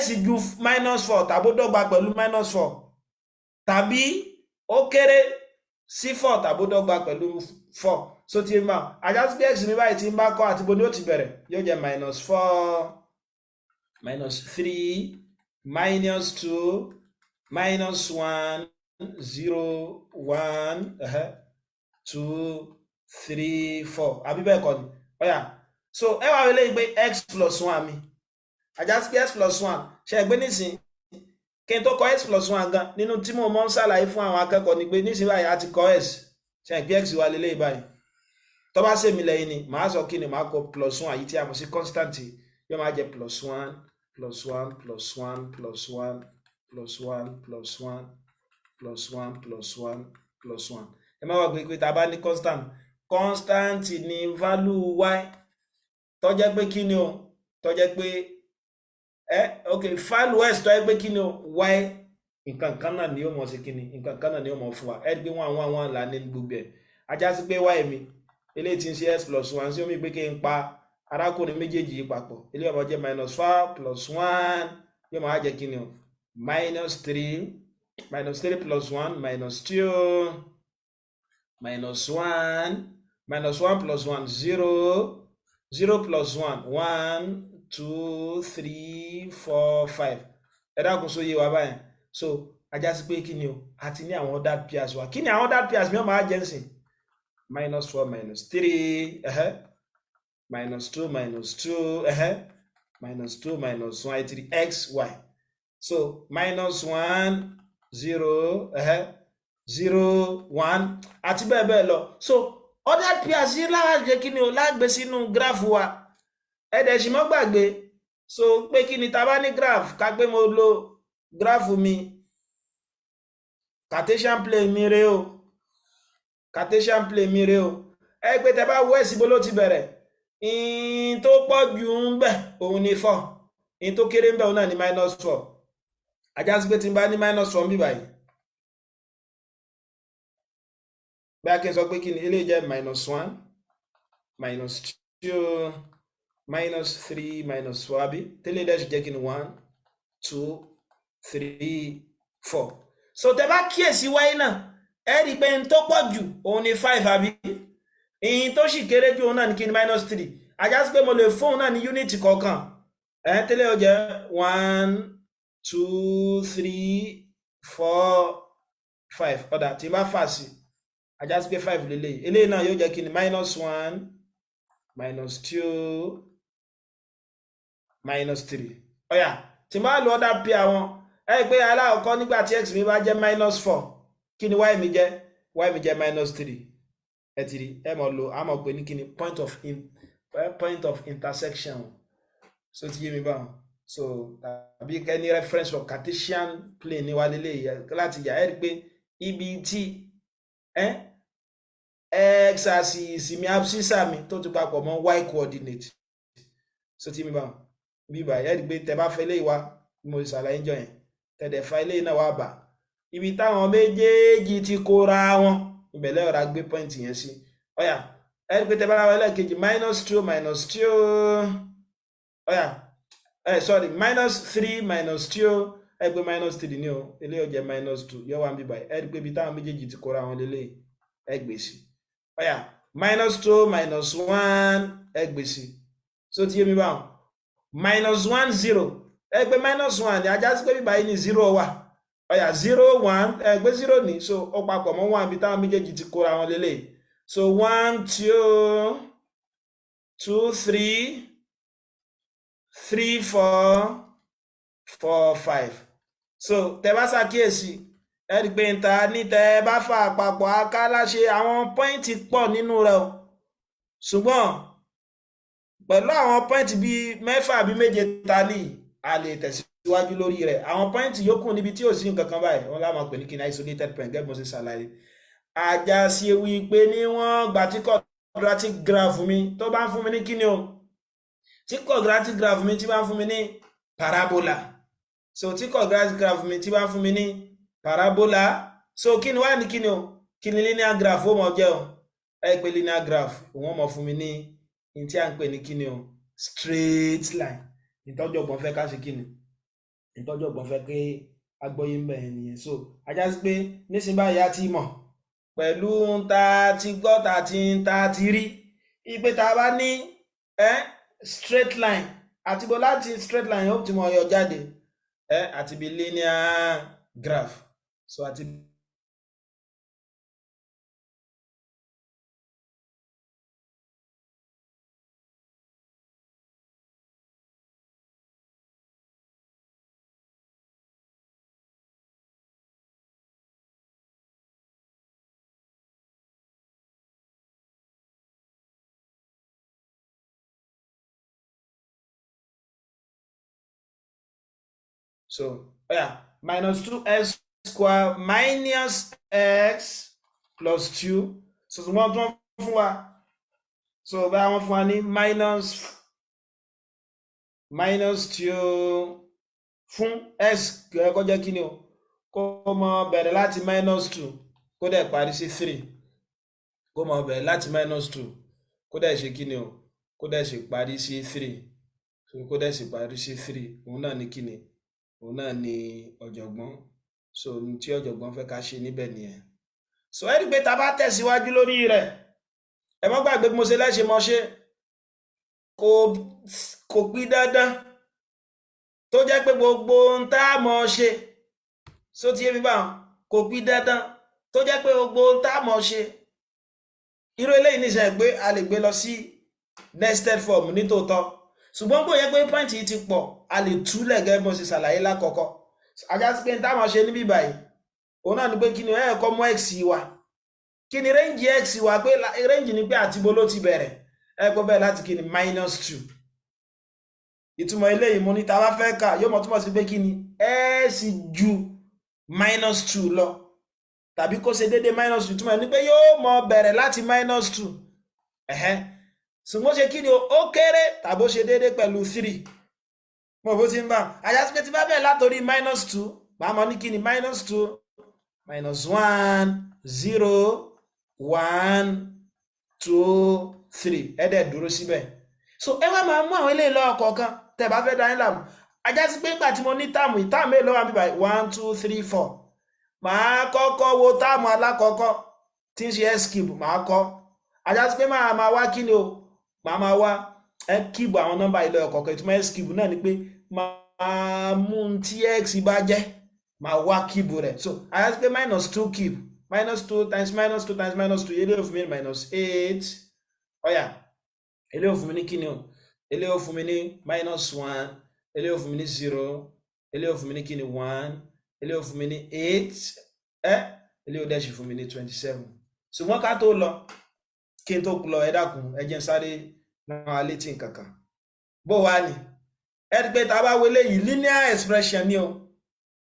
s ju -4 tàbó dọ́gba pẹ̀lú -4 tàbí ó kéré sí 4 tàbó dọ́gba pẹ̀lú 4 so ti ma ajásí bí x mi báyìí tí ń bá kọ́ àti bo ni ó ti bẹ̀rẹ̀ yóò jẹ́ -4 -3 -2 -1 0 1 2 3 4 àbí bẹ́ẹ̀ kọ́ ni ọ̀yà so ẹ wá wọlé pé x plus 1 mi ajásí bí x plus 1 ṣe ẹgbẹ́ nísìn kí n tó kọ x plus 1 gan nínú tí mo mọ́ ń ṣàlàyé fún àwọn akẹ́kọ̀ọ́ ni pé nísìn báyìí a ti kọ x ṣe ẹgbẹ́ x wà lélẹ́yìí báyìí tó bá ṣe mi lẹ́yìn ni màá sọ kí ni màá kọ +1 àyí tí a mọ̀ sí constant yóò máa jẹ +1 +1 +1 +1 +1 +1 +1 +1 +1 ẹ má wá gbé pé tá a bá ní constant ní value y tó jẹ́ pé kí ni o tó jẹ́ pé ok value s tó jẹ́ pé kí ni o y nǹkan kan náà ni ó mọ̀ sí kí ni nǹkan kan náà ni ó mọ̀ fún wa ẹ gbé wọn là ní gbogbo ẹ̀ ajá sí pé y mi eléyìí tí ń ṣe s plus 1 sí omi pé kí n pa arákùnrin méjèèjì yìí papọ̀ eléyìí ọmọ jẹ́ -4 plus 1 yóò máa jẹ́ kí ni o -3 plus 1 -2 -1 plus 1 0 0 plus 1 1 2 3 4 5 ẹ dákun só yé wa báyìí so ajá sí pé kí ni o àti ní àwọn ordered pairs wa kí ni àwọn ordered pairs mi ó máa jẹ́ ń sìn -4 -3 -2 -2 -1 3 x y so -1 0 0 1 àti bẹ́ẹ̀ bẹ́ẹ̀ lọ so ordered pairs yìí láàjẹ́ kí ni o lágbé sínú graph wa ẹ̀dẹ̀ sì mọ́ gbàgbé so pé kí ni tá bá ní graph ká pé mo lo graph mi Cartesian plane mi rèé o Cartesian plane mi rèé o ẹ pé tẹ́ bá wọ́ ẹ̀sìn bó ló ti bẹ̀rẹ̀ in tó pọ̀ jù ń bẹ̀ òun ni 4 in tó kéré ń bẹ̀ òun náà ni -4 ajá sí pé tí n bá ní -4 bí báyìí bí a kí n sọ pé kí ni eléyìí jẹ́ -1 -2 -3 -4 àbí tẹ́lẹ̀ dẹ̀ sì jẹ́ kí ni 1 2 3 4 so tẹ́ bá kíyèsí wáyé náà ẹ rí pé n tó pọ̀ jù òun ni 5 àbí ìyìn tó sì kéré jù òun náà ni kí ni -3 ajá sí pé mo lè fún òun náà ní unit kọ̀ọ̀kan tẹ́lẹ̀ ó jẹ́ 1 2 3 4 5 ọ̀dà tí bá fà sí ajá sí pé 5 lélẹ̀ eléyìí náà yóò jẹ́ kí ni -1 -2 -3 ọ̀yà tí bá lọ order pair wọn ẹ rí pé aláàkọ́ nígbà tí x mi bá jẹ́ -4 kí ni y mi jẹ́ -3 ẹ ti rí ẹ mọ̀ lo a mọ̀ pé ní kí ni point of intersection so ti yé mi báwọn so tàbí kẹ́ni reference for Cartesian plane ní wa lélẹ̀ láti yà ẹ rí pé ibi tí x axis mi abscissa mi tó ti papọ̀ mọ́ y coordinate so ti yé mi báwọn bíbá ẹ rí pé tẹ bá fẹ́ lé wa mo ṣàlàyé jọ yẹn tẹ̀dẹ̀ fa ilé náà wà bá ibi táwọn méjèèjì ti kóra wọn ìbẹ̀lẹ̀ ọ̀rá gbé pọ́ìntì yẹn sí ọ̀yà ẹ rí pé tẹ bá wọlé kejì -2 sorry, -3 -2 ẹgbẹ́ -3 ní o, ilé ó jẹ́ -2 yọ wá ń bí báyìí, ẹ rí pé ibi táwọn méjèèjì ti kóra wọn lélẹ̀ ẹgbẹ́ sí. -2 -1 ẹgbẹ́ sí. So ti yé mi báwọn. -1 0 ẹgbẹ́ -1 ni ajá sí pé bí báyìí ni 0 wà. 0 1 ẹgbẹ́ 0 ní, so ó papọ̀ mọ́ 1 ibi táwọn méjèèjì ti kóra wọn lélẹ̀. So 1 2 2 3 3 4 4 5. So tẹ́ bá ṣàkíyèsí ẹ rí pé nta ní tẹ́ bá fà àpapọ̀ akáláṣe àwọn pọ́ìntì pọ̀ nínú rẹ̀ o, ṣùgbọ́n pẹ̀lú àwọn pọ́ìntì bíi 6 àbí 7 ta ní a lè tẹ̀síwájú lórí rẹ̀. Àwọn pọ́ìntì yòókù níbi tí ò sí nǹkan kan báyìí wọ́n láwọn pè ní kí ní isolated point gẹ́gẹ́ bó ṣe ṣàlàyé. Ajá sí wí pé níwọ̀n gbà tí quadratic graph mi tó bá ń fún mi ní kíni o, tí quadratic graph mi tí bá ń fún mi ní parabola, so tí quadratic graph mi tí bá ń fún mi ní parabola, so kí ni wá ní kíni o, kí ni linear graph ó mọ̀ jẹ́ o, ẹ pé linear graph wọ́n mọ̀ fún mi ní tí a ń pè ní kíni o, straight line. Ìtọ́jú ọgbọ̀n fẹ́ ká ṣe kíni, ìtọ́jú ọgbọ̀n fẹ́ pé agbóyé ń bẹ̀ nìyẹn. So ajá sí pé nísìnyí báyìí a ti mọ̀ pẹ̀lú ta ti gbọ́ ta ti rí ipe ta bá ní straight line àti bó láti straight line ó ti mọ̀ ọyọ jáde àti bí linear graph. So àti so -2x square minus x plus 2. So wọ́n tún fún wa, so bá wọ́n fún wa ní -2 fún x kó jẹ́ kí ni o, kó mọ bẹ̀rẹ̀ láti -2 kó dẹ̀ parí sí 3, kó mọ bẹ̀rẹ̀ láti -2 kó dẹ̀ ṣe kí ni o, kó dẹ̀ ṣe parí sí 3, so kó dẹ̀ ṣe parí sí 3. Òun náà ní kí ni, òun náà ni ọ̀jọ̀gbọ́n, so tí ọ̀jọ̀gbọ́n fẹ́ ká ṣe níbẹ̀ nìyẹn. So ẹ rí pé ta bá tẹ̀síwájú lórí rẹ̀, ẹ má gbàgbé bí mo ṣe lẹ́ṣe mọ́ ṣe kò pín dandan tó jẹ́ pé gbogbo ń tá mọ́ ṣe, so tí èmi bá kò pín dandan tó jẹ́ pé gbogbo ń tá mọ́ ṣe. Irú eléyìí níṣẹ́ pé a lè gbé lọ sí nested form nítòótọ́, ṣùgbọ́n kò yẹ pé point yìí ti pọ̀ a lè túlẹ̀ gẹ́gẹ́ bó ṣe ṣàlàyé lákọ̀ọ́kọ́. Ajá sí pé ń táwọn ṣe níbí báyìí òun náà ni pé kí ni ẹ̀kọ́ mú x wa, kí ni range x wa, pé range ni pé àti bó ló ti bẹ̀rẹ̀, ẹ̀kọ́ bẹ̀rẹ̀ láti kí ni -2. Ìtumọ̀ eléyìí mo ní ta bá fẹ́ kà yóò mọ̀ túmọ̀ sí pé kí ni x ju -2 lọ tàbí kó ṣe déédéé -2, túmọ̀ ní pé yóò mọ̀ bẹ̀rẹ̀ láti -2. Ṣùgbọ́n ṣe kí ni ó kéré tàbí ó ṣe déédéé pẹ̀lú 3. Mo bó ti ń bá ajá sí pé ti bá bẹ̀rẹ̀ látòrí -2 bá mọ̀ ní kí ni -2 -1 0 1 2 3 ẹ̀dẹ̀ dúró síbẹ̀. So ẹ wá máa mú àwọn ilé ìlọ́ ọ̀kọ̀ọ̀kan tẹ́ bá fẹ́ dáyín láàmú. Ajá sí pé nígbà tí mo ní táàmù èlò wà níbàá 1 2 3 4, màá kọ́kọ́ wo táàmù alákọ̀ọ́kọ́ tí ń ṣe s cube, màá kọ́. Ajá sí pé máa wá kí ni o, máa wá cube àwọn nọ́mbà ilé ọ̀kọ̀ọ̀kan. Ìtumọ̀ s cube náà ni pé máa mú tí x bá jẹ́ máa wá cube rẹ̀. So ajá sí pé -2 cube, -2 times -2 times -2, ilé ò fún mi ní -8. Ilé ò fún mi ní kí ni o, ilé ò fún mi ní -1, ilé ò fún mi ní 0, ilé ò fún mi ní kí ni 1, ilé ò fún mi ní 8, ilé ò dẹ̀ sì fún mi ní 27. Ṣùgbọ́n ká tó lọ, kí n tó lọ ẹ dákun ẹ jẹ́ n sáré náà létí nǹkankan. Bó wá ní ẹ rí pé tá bá wọlé yìí linear expression ni o,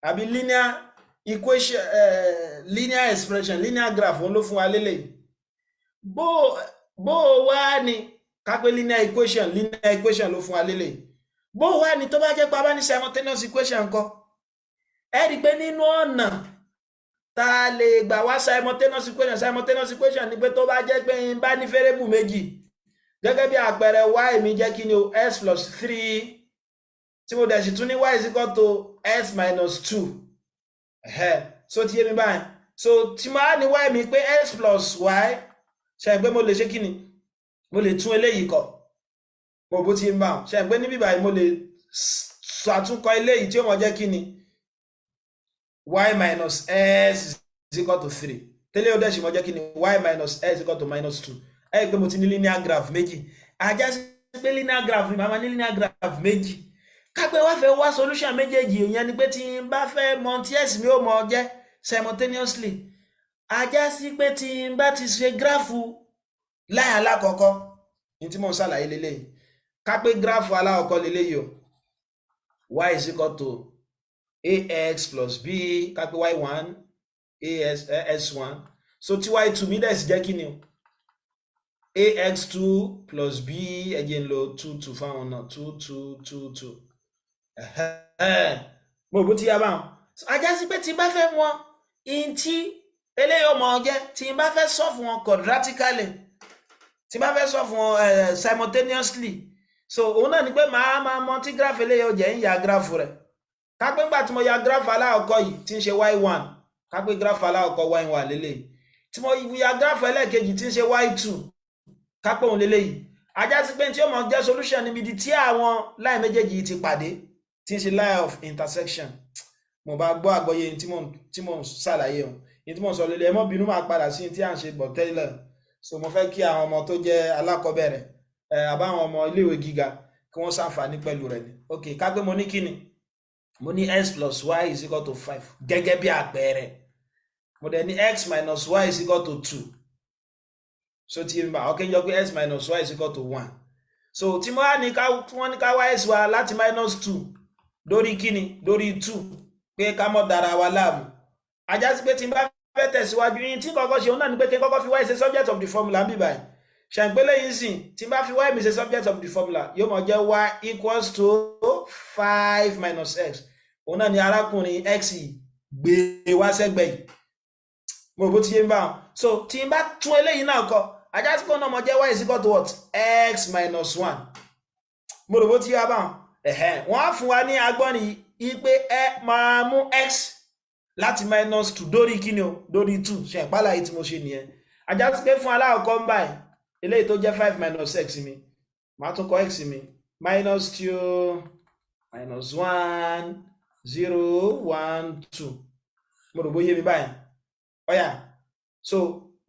àbí linear equation, linear expression, linear graph òun ló fún wa lélẹ̀ yìí. Bó wá ní ká pé linear equation ló fún wa lélẹ̀ yìí. Bó wá ní tó bá jẹ́ pé a bá ní simultaneous equation ńkọ́? Ẹ rí pé nínú ọ̀nà tá lè gbà wá simultaneous equation ni pé tó bá jẹ́ pé n bá ní variable méjì gẹ́gẹ́ bí àpẹẹrẹ y mi jẹ́ kí ni o s plus 3 tí mo dẹ̀ sì tún ní y is equal to s minus 2 so ti yé mi báyìí so tí mo á ní y mi pé s plus y ṣe pé mo lè ṣe kí ni mo lè tún eléyìí kọ mo bó ti ń bá ṣe pé níbí báyìí mo lè ṣàtúnkọ eléyìí tí ó mọ jẹ́ kí ni y minus s is equal to 3 tẹ́lẹ̀ ó dẹ̀ sì mọ jẹ́ kí ni y minus s is equal to minus 2 ẹ pé mo ti ní linear graph méjì ajá sí pé linear graph ni màmá ní linear graph méjì kápẹ́ wá fẹ́ wá solution méjèèjì ìyẹn ni pé tí n bá fẹ́ mọ tí s mi ó mọ jẹ́ simultaneously ajá sí pé tí n bá ti ṣe gráfù láì alákọ̀ọ́kọ́ ní tí mo ń ṣàlàyé lélẹ́yìí kápẹ́ gráfù alákọ̀ọ́kọ́ lélẹ́yìí o y is equal to ax plus b kápẹ́ y1 s1 so tí y2 mi dẹ̀ sì jẹ́ kí ni o ax2 plus b ẹ̀jẹ̀ ń lo 2 fáwọn náà 2 mo bó ti yá báwọn ajá sí pé tí n bá fẹ́ wọn in tí eléyìí ọmọ jẹ́ tí n bá fẹ́ solve wọn quadratically tí n bá fẹ́ solve wọn simultaneously so òun náà ni pé màá mọ tí graph eléyìí ó jẹ́ ń ya graph rẹ̀ kápẹ́ ńgbà tí mo ya graph alákọ̀ọ́kọ́ yìí tí ń ṣe y1 kápẹ́ graph alákọ̀ọ́kọ́ y1 lélẹ́yìí tí mo ya graph ẹlẹ́ẹ̀kejì tí ń ṣe y2 kápẹ́ òun lélẹ́yìí ajá sí pé tí ó mọ̀ jẹ́ solution níbi tí àwọn line méjèèjì ti pàdé tí ń ṣe line of intersection mo bá gbọ́ àgbọ́yé tí mo ń ṣàlàyé o ní tí mo sọ lélẹ̀ ẹ mọ́ bínú máa padà sí tí à ń ṣe bọ̀ tẹ́lẹ̀ so mo fẹ́ kí àwọn ọmọ tó jẹ́ alákọ̀ọ́bẹ̀rẹ̀ àbáwọn ọmọ iléèwé gíga kí wọ́n ṣàǹfààní pẹ̀lú rẹ̀ ni ok ká pé mo ní kíni mo ní s plus y is equal to 5 gẹ́gẹ́ bí àpẹẹrẹ mo dẹ̀ ní x minus y is equal to 2 so tí n bá ọkẹ́ jọ pé s minus y is equal to 1 so tí mo wá ní wọ́n ní ká wá s wa láti minus 2 dórí kíni dórí 2 pé ká mọ́ dára wa láàmú ajá sí pé tí n bá fẹ́ tẹ̀síwájú yín tí kọ́kọ́ ṣe òun náà ni pé kí n kọ́kọ́ fi y ṣe subject of the formula ń bì báyìí ṣàǹpẹ́lẹ̀ yìí sìn tí n bá fi y mi ṣe subject of the formula yóò mọ̀ jẹ́ y equals to 5 minus x òun náà ni arákùnrin x gbé wá sẹ́gbẹ̀ yìí mo bó ti yé ń bá wọn so tí n bá tún eléyìí náà kọ ajá sí pé òun náà mọ̀ jẹ́ y is equal to what x minus 1 mo rò bó ti yé wá bá wọn wọ́n á fún wa ní agbọ́nì yìí pé ẹ máa mú x láti minus 2 dórí kíni o dórí 2 ṣe ìpálá yìí tí mo ṣe nìyẹn ajá sí pé fún aláwọ̀kọ́ ń báyìí eléyìí tó jẹ́ 5 minus x mi máa tún kọ x mi minus 2 minus 1 0 1 2 mo rò bóyé mi báyìí ọ̀yà so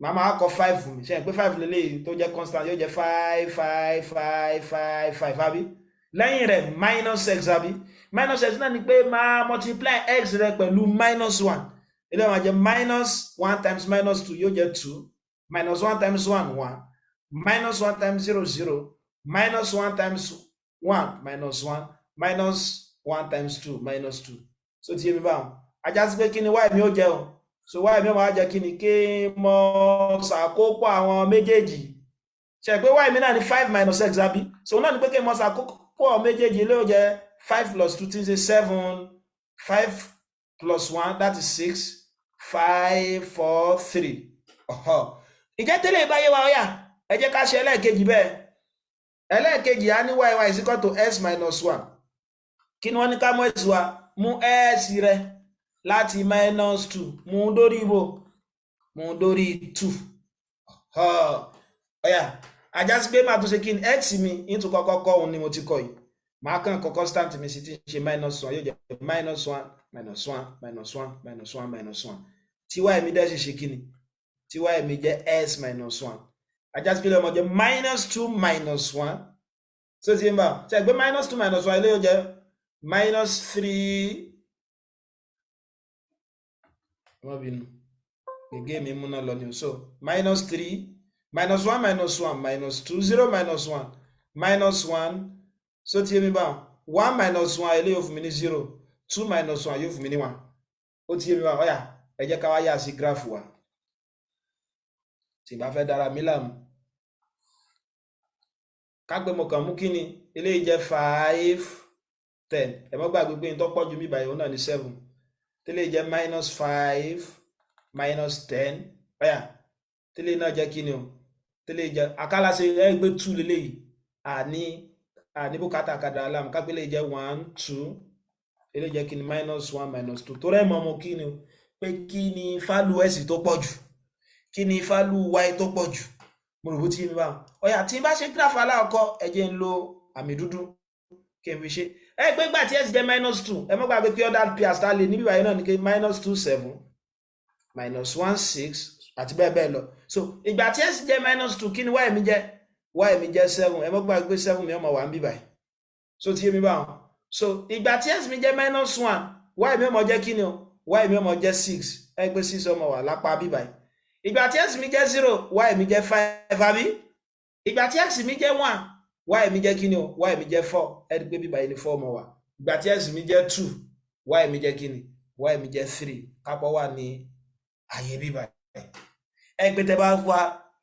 màá máa kọ 5 mi ṣe pé 5 lélẹ́yìí tó jẹ́ constant yóò jẹ́ 5 5 5 5 5 àbí lẹ́yìn rẹ̀ minus x àbí minus x náà ni pé máa multiply x rẹ̀ pẹ̀lú minus 1 ilé wọn jẹ́ minus 1 times minus 2 yóò jẹ́ 2 minus 1 times 1 1 minus 1 times 0 0 minus 1 times 1 minus 1 minus 1 times 2 minus 2 so ti yé mi báwọn ajá sí pé kí ni y mi ó jẹ́ o so y mi ó máa jẹ́ kí ni kí mo ṣàkópọ̀ àwọn méjèèjì ṣe pé y mi náà ni 5 minus x àbí so náà ni pé kí mo ṣàkópọ̀ méjèèjì ló jẹ́ 5 plus 2 tí ń ṣe 7 5 plus 1 that is 6 5 4 3 ìjẹ́ tẹ́lẹ̀ ìbáyé wa ọ̀yà ẹ jẹ́ ká ṣe ẹlẹ́ẹ̀kejì bẹ́ẹ̀ ẹlẹ́ẹ̀kejì á ní y is equal to s minus 1 kí ni wọ́n ní ká mú s wa mú s rẹ láti minus 2 mú dórí ibo mú dórí 2 ọ̀yà ajá sí pé máa tún ṣe kí ni x mi into kọ́kọ́ òun ni mo ti kọ yìí máa kàn kọ constant mi sí ti ṣe minus 1 yóò jẹ́ minus 1 minus 1 minus 1 minus 1 minus 1 tí y mi dẹ́ sì ṣe kí ni tí y mi jẹ́ s minus 1 ajá sí pé lọ́mọ jẹ́ minus 2 minus 1 so ti ń bá ṣe ẹgbẹ́ minus 2 minus 1 ilé yóò jẹ́ minus 3 wọ́n bínú gẹ́gẹ́ mi múná lọ ní so minus 3 minus 1 minus 1 minus 2 0 minus 1 minus 1 so ti mi bá 1 minus 1 ilé yóò fún mi ní 0 2 minus 1 yóò fún mi ní 1 ó ti mi bá ọ̀yà ẹ jẹ́ ká wá yà sí graph wa tí bá fẹ́ dára mi láàmú ká pé mo kàn mú kí ni eléyìí jẹ́ 5 10 ẹ má gbàgbé pé tó pọ̀ jù mí báyìí òun náà ní 7 tẹ́lẹ̀ jẹ́ minus 5 minus 10 ọ̀yà tẹ́lẹ̀ náà jẹ́ kí ni o tẹ́lẹ̀ jẹ́ akálà ṣe ẹgbẹ́ 2 lélẹ́yìí àní bùkátà kadà alam kápẹ́lẹ̀ jẹ́ 1 2 eléyìí jẹ́ kí ni -1 -2 tó rẹ̀ mọ́ mọ́ kí ni pé kí ni fálù x tó pọ̀ jù kí ni fálù y tó pọ̀ jù mo rò bó ti mi bá ọ̀yà tí n bá ṣe graph aláàkọ́ ẹ jẹ́ ń lo àmì dúdú kí n fi ṣe ẹ pé gbà tí x jẹ́ -2 ẹ mọ́ gbàgbé pé ordered pairs tá lè níbi báyìí náà ni pé -2 7 -1 6 àti bẹ́ẹ̀ bẹ́ẹ̀ lọ so ìgbà tí x jẹ́ -2 kí ni y mi jẹ́ 7 ẹ mọ́ gbàgbé 7 mi ọmọ wà ń bí báyìí so tí mi bá wọn so ìgbà tí x mi jẹ́ -1 y mi ọmọ jẹ́ kí ni o y mi ọmọ jẹ́ 6 ẹ pé 6 ọmọ wà lápá bí báyìí ìgbà tí x mi jẹ́ 0 y mi jẹ́ 5 àbí ìgbà tí x mi jẹ́ 1 y mi jẹ́ kí ni o y mi jẹ́ 4 ẹ pé bí báyìí ni 4 ọmọ wà ìgbà tí x mi jẹ́ 2 y mi jẹ́ kí ni y mi jẹ́ 3 kápọ̀ wà ní àyè bí báyìí ẹ pé tẹ́ bá wá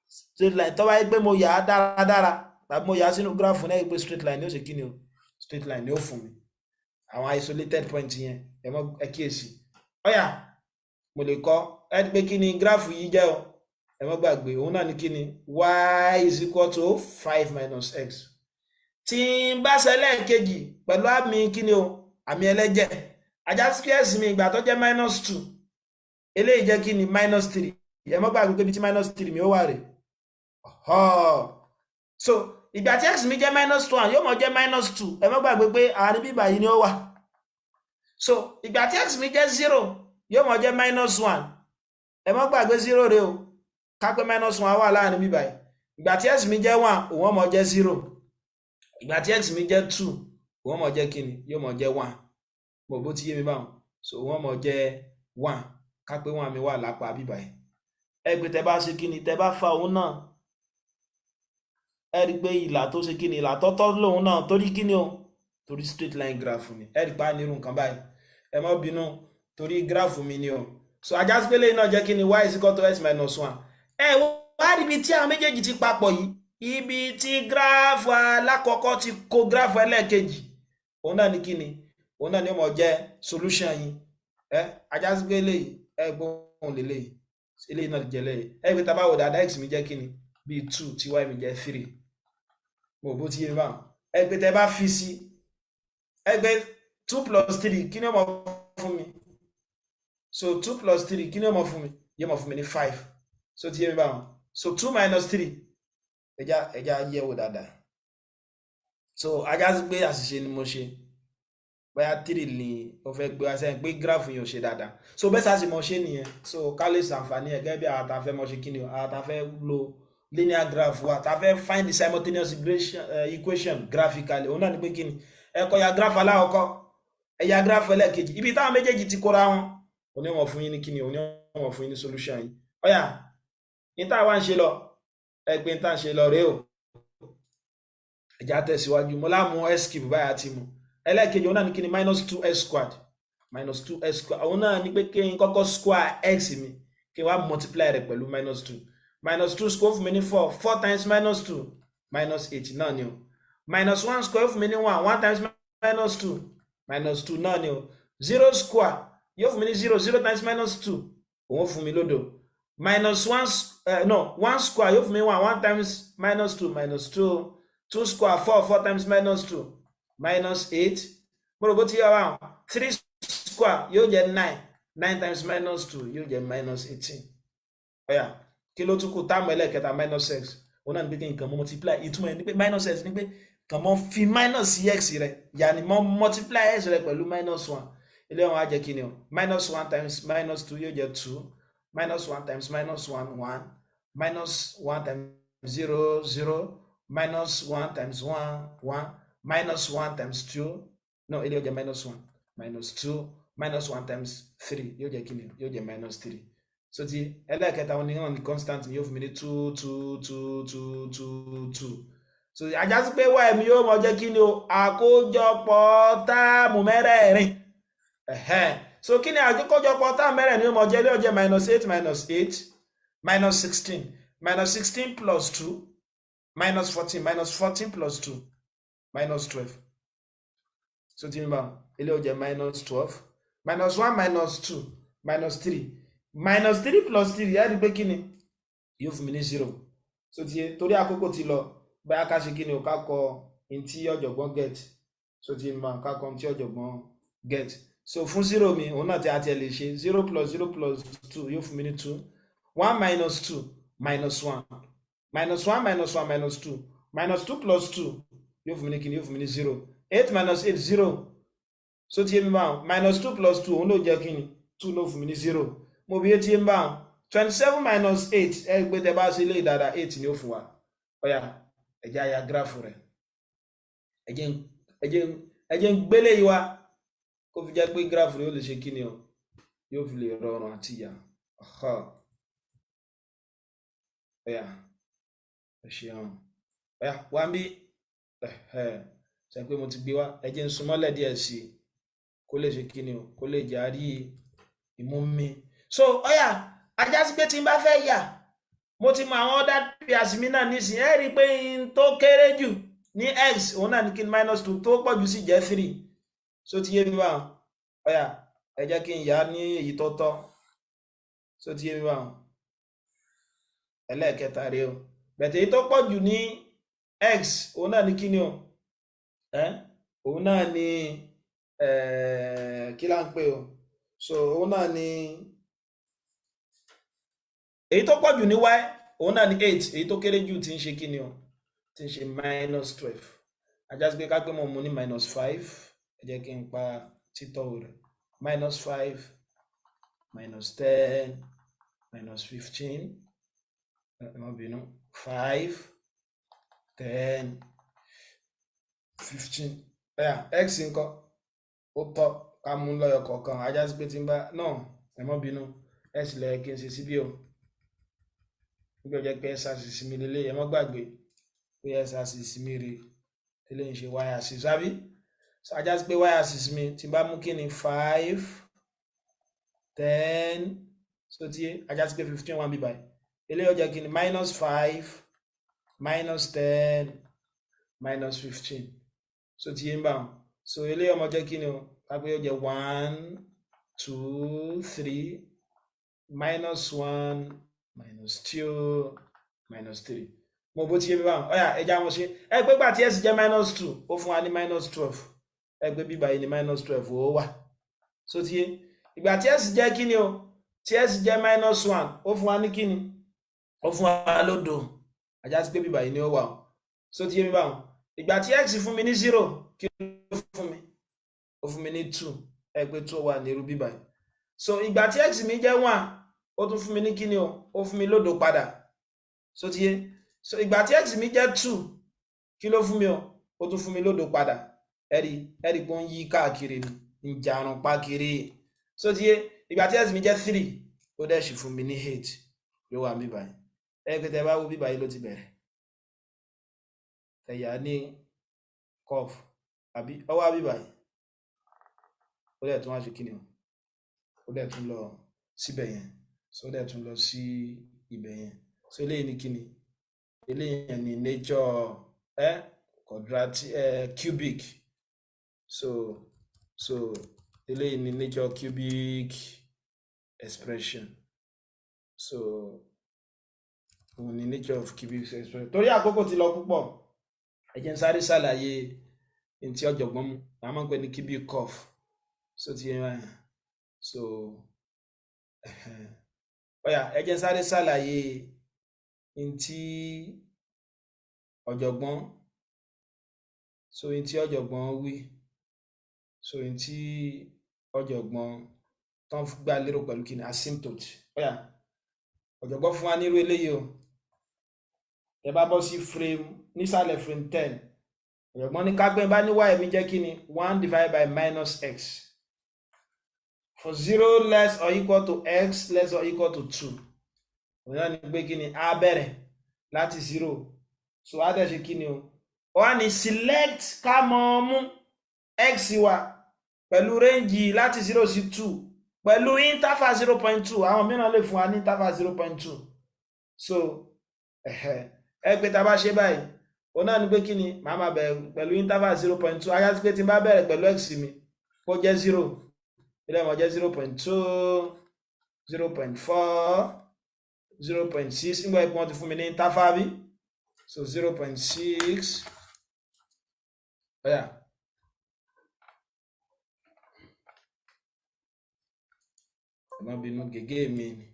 straight line tó bá yẹ pé mo yà á dáradára tàbí mo yà á sínú graph náà yẹ pé straight line ni ó ṣe kí ni o straight line ni ó fún mi àwọn isolated point yẹn ẹ kíyèsí ọ̀yà mo lè kọ ẹ pé kí ni graph yìí jẹ́ o ẹ má gbàgbé òun náà ni kí ni y is equal to 5 minus x tí n bá ṣẹlẹ̀ kejì pẹ̀lú àmì kí ni o àmì ẹlẹ́jẹ̀ ajá sí x mi ìgbà tó jẹ́ -2 eléyìí jẹ́ kí ni -3 ẹ má gbàgbé pé bí tí -3 mi ó wà rè so ìgbà tí x mi jẹ́ -1 yóò mọ̀ jẹ́ -2 ẹ má gbàgbé pé àárín bíbà yìí ni ó wà so ìgbà tí x mi jẹ́ 0 yóò mọ̀ jẹ́ -1 ẹ má gbàgbé 0 rẹ o ká pé -1 wà láàrin bíbà yìí ìgbà tí x mi jẹ́ 1 òun mọ̀ jẹ́ 0 ìgbà tí x mi jẹ́ 2 òun mọ̀ jẹ́ kíni yóò mọ̀ jẹ́ 1 mo bó ti yé mi báwọn so òun mọ̀ jẹ́ 1 ká pé 1 mi wà lápá bíbà yìí ẹ pé tẹ́ bá ṣe kíni tẹ́ bá fa òun náà ẹ rí pé ìlà tó ṣe kíni ìlà tọ́tọ́ lòun náà torí kíni o torí straight line graph ni ẹ rí pa nírú nǹkan báyìí ẹ má bínú torí graph mi ni o so ajá sí pélé náà jẹ́ kíni y is equal to x minus 1 ẹ wá rí ibi tí àwọn méjèèjì ti papọ̀ yìí ibi tí graph alákọ̀ọ́kọ́ ti kó graph ẹlẹ́ẹ̀kejì òun náà ni kíni òun náà ni ó mọ̀ jẹ́ solution yìí ẹ ajá sí pélé ẹ gbóhùn lélẹ́yìí eléyìí náà jẹ́ lẹ́yìn ẹ pé tá bá wò dáadáa x mi jẹ́ kíni bíi 2 tí y mi jẹ́ 3 mo bó ti yé mi báwọn ẹ pé tẹ́ bá fi sí ẹ pé 2 plus 3 kí ni ó mọ̀ fún mi so 2 plus 3 kí ni ó mọ̀ fún mi yóò mọ̀ fún mi ní 5 so ti yé mi báwọn so 2 minus 3 ẹja yẹ̀ wò dáadáa so ajá sí pé àṣìṣe ni mo ṣe bóyá 3 ni ó fẹ́ gbé wá sẹ́yìn pé graph yìí ò ṣe dáadáa so bẹ́ẹ̀ sáà sì mọ̀ ṣe nìyẹn so ká lè ṣàǹfààní ẹ̀ gẹ́gẹ́ bí àwọn tá fẹ́ mọ̀ ṣe kí ni àwọn tá fẹ́ lo linear graph wa tá fẹ́ find the simultaneous equation graphically òun náà ni pé kí ni ẹ kọ ya graph aláwọ̀kọ́ ẹ ya graph ẹlẹ́ẹ̀kejì ibi táwọn méjèèjì ti kóra wọn òní wọn fún yín ní kí ni òní wọn fún yín ní solution yìí ọ̀yà ní táwa ń ṣe lọ ẹ pé ní tá ń ṣe lọ rèé o ẹ̀já tẹ̀síwájú mo láàmú s cube báyà ti mu ẹlẹ́ẹ̀kejì òun náà ní kí ni -2s squared -2s squared òun náà ní pé kí n kọ́kọ́ square x mi kí n wá multiply rẹ̀ pẹ̀lú -2 -2 square fún mi ní 4 times -2 -8 náà ni o -1 square fún mi ní 1 times -2 -2 náà ni o 0 square yóò fún mi ní 0 times -2 òun fún mi lódò -1 square yóò fún mi 1 times -2 2 square 4 times -2 -8 mo rò bó ti yá wa 3 square yóò jẹ́ 9 times -2 yóò jẹ́ -18 ọ̀yà kí ló tún kù táàmù ẹlẹ́ẹ̀kẹta -x òun náà ní pé kí n kàn mọ́ multiply ìtumọ̀ ẹ̀ ní pé -x ní pé kàn mọ́ fi minus sí x rẹ̀ yàní mọ́ multiply x rẹ̀ pẹ̀lú -1 ilé wọn á jẹ́ kí ni o -1 times -2 yóò jẹ́ 2 -1 times -1 1 -1 times 0 0 -1 times 1 1 -1 times 2 no ilé yóò jẹ́ -1 -2 -1 times 3 yóò jẹ́ kí ni yóò jẹ́ -3 so ti ẹlẹ́ẹ̀kẹta wọn ni wọn ni constant yóò fún mi ní 2 2 2 2 2 2 so ajá sí pé y mi yóò mọ jẹ́ kí ni o àkójọpọ̀ táàmù mẹ́rẹ̀ẹ̀rin so kí ni àkójọpọ̀ táàmù mẹ́rẹ̀ẹ̀rin yóò mọ jẹ́ yóò jẹ́ -8 -16 -16 plus 2 -14 -14 plus 2 -12 so ti mi bá ilé yóò jẹ́ -12 -1 -2 -3 -3 plus 3 yá rí pé kí ni yóò fún mi ní 0 so ti torí àkókò ti lọ bóyá ká ṣe kí ni o ká kọ in tí ọ̀jọ̀gbọ́n get so ti ma ká kọ in tí ọ̀jọ̀gbọ́n get so fún 0 mi òun náà tí a ti lè ṣe 0 plus 0 plus 2 yóò fún mi ní 2 1 minus 2 minus 1 minus 1 minus 1 minus 2 minus 2 plus 2 yóò fún mi ní kí ni yóò fún mi ní 0 8 minus 8 0 so ti mi ma minus 2 plus 2 òun ló jẹ́ kí ni 2 ló fún mi ní 0 mo bí ti mi ma 27 minus 8 ẹ gbé tẹ́ bá ṣe lè dáadáa 8 ni ó fún wa ọ̀yà ẹ jẹ́ àyà gráfù rẹ̀ ẹ jẹ́ ń gbélé yìí wá kó fi jẹ́ pé gráfù rẹ̀ ó lè ṣe kí ni o yóò fi lè rọrùn àti ìyá ọ̀yà ẹ ṣeun ọ̀yà wá ń bí ṣe pé mo ti gbé wá ẹ jẹ́ ń súnmọ́lẹ̀ díẹ̀ sí i kó lè ṣe kí ni o kó lè járí ìmú mi so ọ̀yà ajá sí pé tí n bá fẹ́ yà mo ti mọ àwọn other pairs mi náà nísìnyí ẹ rí i pé n tó kéré jù ní x òun náà ní kí n minus 2 tó pọ̀ jù sí jẹ́ 3 so ti yé mi wá ọ̀yà ẹ jẹ́ kí n yà ní èyí tó tọ́ so ti yé mi wá ẹlẹ́ẹ̀kẹta rèé o bẹ̀tẹ̀ èyí tó pọ̀ jù ní x òun náà ní kí ni o òun náà ní kí là ń pè o so òun náà ní èyí tó pọ̀ jù ní y òun náà ní 8 èyí tó kéré jù tí ń ṣe kí ni o tí ń ṣe minus 12 ajá sí pé ká pé mo mú ní minus 5 ẹ jẹ́ kí n pa títọ́ rẹ̀ minus 5 minus 10 minus 15 má bínú 5 10 15 x ńkọ́ ó tọ́ ká mú lọ́yọ̀ kọ̀ọ̀kan ajá sí pé tí ń bá náà ẹ má bínú x lẹ́yìn kí n ṣe síbí o nígbà jẹ́ pé x-axis mi lélẹ̀ ẹ má gbàgbé pé x-axis mi rè tẹ́lẹ̀ ń ṣe y-axis àbí ajá sí pé y-axis mi tí bá mú kí ni 5 10 so tí ajá sí pé 15 wà bí báyìí eléyìí ó jẹ́ kí ni minus 5 minus 10 minus 15 so tí yé ń bá wọn so eléyìí ọmọ jẹ́ kí ni o kápẹ́ ó jẹ́ 1 2 3 minus 1 minus 2 minus 3 mo bó ti yé mi bá wọn ọ̀yà ẹja wọn ṣe ẹ pé gbà tí s jẹ́ minus 2 ó fún wa ní minus 12 ẹ pé bíbá yìí ní minus 12 ó wà so tí yé ìgbà tí s jẹ́ kí ni o tí s jẹ́ minus 1 ó fún wa ní kí ni ó fún wa lódò ajá sí pé bíbá yìí ni ó wà so tí yé mi bá wọn ìgbà tí x fún mi ní 0 kí ló fún mi ó fún mi ní 2 ẹ pé 2 wà ní irú bíbá yìí so ìgbà tí x mi jẹ́ 1 ó tún fún mi ní kíni o ó fún mi lódò padà so ti yé so ìgbà tí x mi jẹ́ 2 kí ló fún mi o ó tún fún mi lódò padà ẹ̀rí pé ó ń yí káàkiri ní ìjàrùn pákiri so ti yé ìgbà tí x mi jẹ́ 3 ó dẹ̀ sì fún mi ní 8 ló wà mí báyìí pé tẹ́ bá wo bí báyìí ló ti bẹ̀rẹ̀ ẹ̀yà ní curve àbí ọwọ́ bí báyìí ó dẹ̀ tún wá ṣe kíni o ó dẹ̀ tún lọ síbẹ̀ yẹn so dẹ̀ tún lọ sí ibẹ̀ yẹn so eléyìí ní kíni eléyìí ní nature quadratic cubic so eléyìí ní nature cubic expression so òun ní nature of cubic expression torí àkókò ti lọ púpọ̀ ẹ jẹ́ n sáré ṣàlàyé ntí ọ̀jọ̀gbọ́n mu a máa ń pè ní cubic curve so ti yẹn so ọ̀yà ẹ jẹ́ n sáré ṣàlàyé ntí ọ̀jọ̀gbọ́n so ntí ọ̀jọ̀gbọ́n wí so ntí ọ̀jọ̀gbọ́n tán gbà lérò pẹ̀lú kí ni asymptote ọ̀yà ọ̀jọ̀gbọ́n fún wa nírú eléyìí o ẹ bá bọ́ sí frame nísàlẹ̀ frame 10 ọ̀jọ̀gbọ́n ní kágbẹ́ bá ní y mi jẹ́ kí ni 1 divided by minus x for 0 less or equal to x less or equal to 2 òun náà ní pé kí ni a bẹ̀rẹ̀ láti 0 so a dẹ̀ ṣe kí ni o wá ní select ká mọ̀ mú x wa pẹ̀lú range láti 0 sí 2 pẹ̀lú interval 0.2 àwọn mìíràn lè fún wa ní interval 0.2 so ẹ pé tá bá ṣe báyìí òun náà ní pé kí ni màá máa bẹ̀rẹ̀ pẹ̀lú interval 0.2 ayá sí pé tí n bá bẹ̀rẹ̀ pẹ̀lú x mi kó jẹ́ 0 ilé wọn jẹ́ 0.2 0.4 0.6 nígbà ìpín wọn ti fún mi ní interval bí So 0.6. Oh yeah. Má bínú gègé mi ni.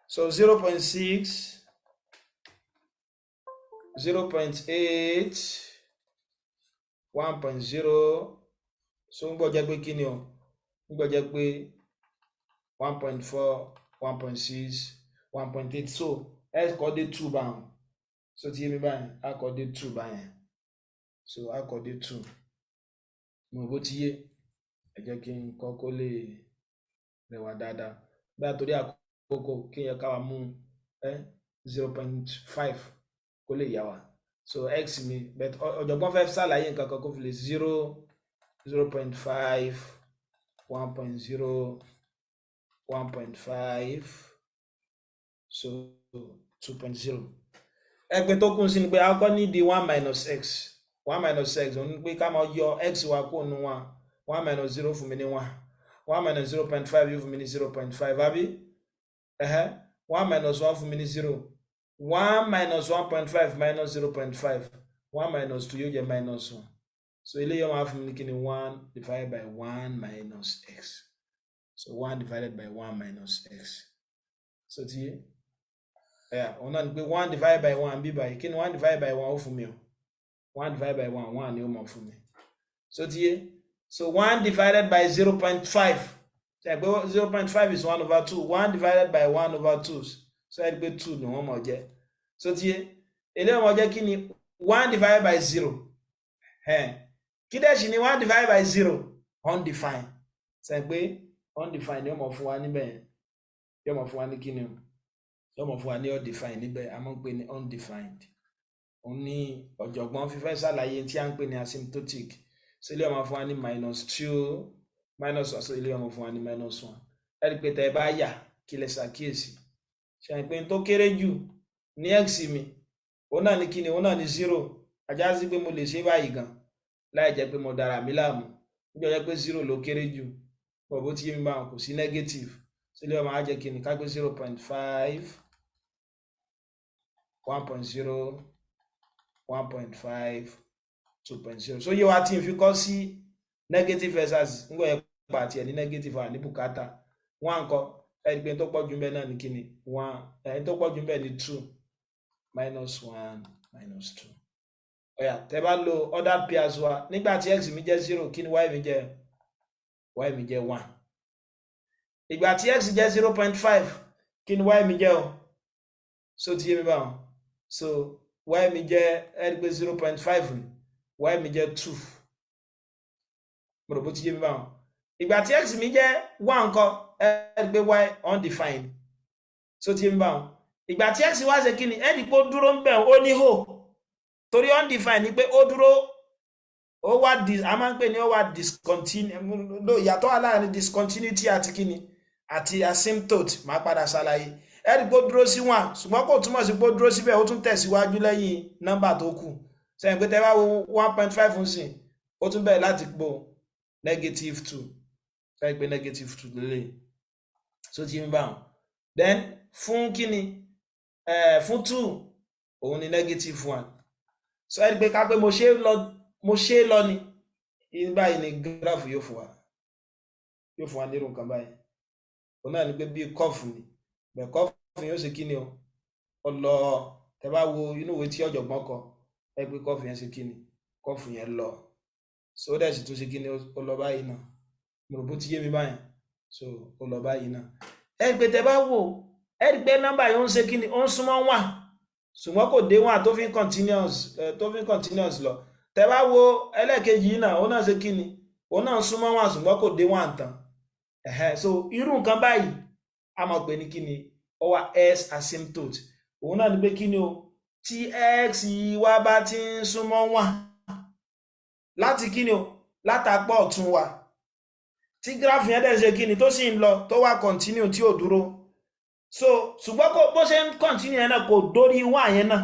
So 0.6, 0.8, 1.0. So ń gbọ́ jẹ́ pé kí ni o? Ń gbọ́ jẹ́ pé 1.4, 1.6, 1.8. So ẹ kọ́ dé 2 báwọn. So ti yé mi báyìí, a kọ́ dé 2 báyìí. So a kọ́ dé 2. Mo bó ti yé, ẹ jẹ́ kí n kọ́ kó lè rẹwà dáadáa. Bí a torí àkókò kí yẹ ká wá mú 0.5 kó lè yà wá. So x mi, but ọ̀jọ̀gbọ́n fẹ́ ṣàlàyé nǹkan kan kó fi lè 0, 0.5, 1.0, 1.5, so 2.0. Ẹgbẹ́ tó kún sí ni pé a kọ́ ní di 1 minus x. 1 minus x, òun pé ká máa yọ x wa kó nu 1. 1 minus 0 fún mi ní 1. 1 minus 0.5 yóò fún mi ní 0.5, àbí? 1 minus 1 fún mi ní 0. 1 minus 1.5 minus 0.5. 1 minus 2 yóò jẹ́ minus 1. So ilé yóò máa fún mi ní kí ni 1 divided by 1 minus x. So 1 divided by 1 minus x. So ti yé? Òun náà ni pé 1 divided by 1 bí báyìí. Kí ni 1 divided by 1 ó fún mi o? 1 divided by 1, 1 ni ó mọ̀ fún mi. So ti yé? So 1 divided by 0.5. So 0.5 is 1 over 2. 1 divided by 1 over 2. So ẹ gbé 2 ni wọ́n mọ̀ jẹ́. So ti yé? Èlé wọ́n jẹ́ kí ni 1 divided by 0. Kí dẹ̀ sì ni 1 divided by 0? Undefined. So ẹ gbé undefined ni ó mọ̀ fún wa níbẹ̀. Yóò mọ̀ fún wa ní kí ni? Yóò mọ̀ fún wa ní undefined níbẹ̀. A máa ń pè ní undefined. Òun ní ọ̀jọ̀gbọ́n fífẹ́ ṣàlàyé tí a ń pè ní asymptotic. So ilé ọmọ fún wa ní -2, -1. So ilé ọmọ fún wa ní -1. Ẹ rí pé tẹ́ ẹ bá yà kí lẹ ṣàkíyèsí. Ṣe pé tó kéré jù ní x mi, òun náà ní kí ni? Òun náà ní 0. Ajá sí pé mo lè ṣe báyìí gan láì jẹ́ pé mo dára mi láàmú. Níjọ́ jẹ́ pé 0 ló kéré jù. Bó ti yé mi báwọn kò sí negative. So ilé ọmọ á jẹ́ kí ni? Ká gbé 0.5, 1.0, 1.5, 2.0. So yé wa tí n fi kọ́ sí negative versus ń gbọ́ yẹn pa àti ẹ̀ ní negative à ní bùkátà. 1 kọ́ ẹni pé tó pọ̀ jù bẹ́ẹ̀ náà ní kí ni? 1. Ẹni tó pọ̀ jù bẹ́ẹ̀ ní 2. -1, -2. Ọ̀yà tẹ́ bá lo ordered pairs wa nígbà tí x mi jẹ́ 0, kí ni y mi jẹ́? Y mi jẹ́ 1. Ìgbà tí x jẹ́ 0.5, kí ni y mi jẹ́ o? So ti yé mi báwọn. So y mi jẹ́ ẹni pé 0.5 ni. Y mi jẹ́ 2. Mo rò bó ti yé mi báwọn. Ìgbà tí x mi jẹ́ 1 kọ́ ẹni pé y undefined. So ti yé mi báwọn. Ìgbà tí x wá ṣe kí ni? Ẹni pé ó dúró ń bẹ̀ ó ní hò. Torí undefined ni pé ó dúró, ó wá a máa ń pè ní ó wá discontinuity. Ìyàtọ̀ wà láàrin discontinuity àti kí ni? Àti asymptote. Máa padà ṣàlàyé. Ẹni pé ó dúró sí 1 ṣùgbọ́n kò túmọ̀ sí pé ó dúró síbẹ̀ ó tún tẹ̀síwájú lẹ́yìn nọ́mbà tó kù. Sẹ́yìn pé tẹ́ bá wo 1.5 ń sìn, ó tún bẹ̀rẹ̀ láti po -2. Sẹ́yìn pé -2 lélẹ̀. So ti ń bá wọn. Then fún kí ni? Fún 2, òun ni -1. So ẹ rí pé ká pé mo ṣe lọ ni. Báyìí ni graph yóò fún wa. Yóò fún wa nírú nǹkan báyìí. Òun náà ni pé bí curve ni. Bẹ̀ curve yóò ṣe kí ni o? Ọlọ tẹ́ bá wo inú ìwé tí ọ̀jọ̀gbọ́n kọ. Ẹ pé curve yẹn ṣe kí ni? Curve yẹn lọ. So ó dẹ̀ sì tún ṣe kí ni? Ó lọ báyìí náà. Mo rò bó ti yé mi báyìí. So ó lọ báyìí náà. Ẹ rí pé tẹ́ bá wò, ẹ rí pé nọ́mbà yóò ń ṣe kí ni? Ó ń súnmọ́ 1. Ṣùgbọ́n kò dé 1 tó fi continuous lọ. Tẹ́ bá wo ẹlẹ́ẹ̀kejì yìí náà, òun náà ṣe kí ni? Òun náà ń súnmọ́ 1 ṣùgbọ́n kò dé 1 tán. So irú nǹkan báyìí a máa pè ní kí ni? Ó wà s asymptote. Òun náà ni pé kí ni o? Tí x wa bá ti ń súnmọ́ 1 láti kí ni o? Látàpọ̀ ọ̀tún wa. Tí graph yẹn dẹ̀ ṣe kí ni? Tó sì ń lọ, tó wà continue tí ò dúró. So ṣùgbọ́n bó ṣe ń continue yẹn náà kò dórí 1 yẹn náà.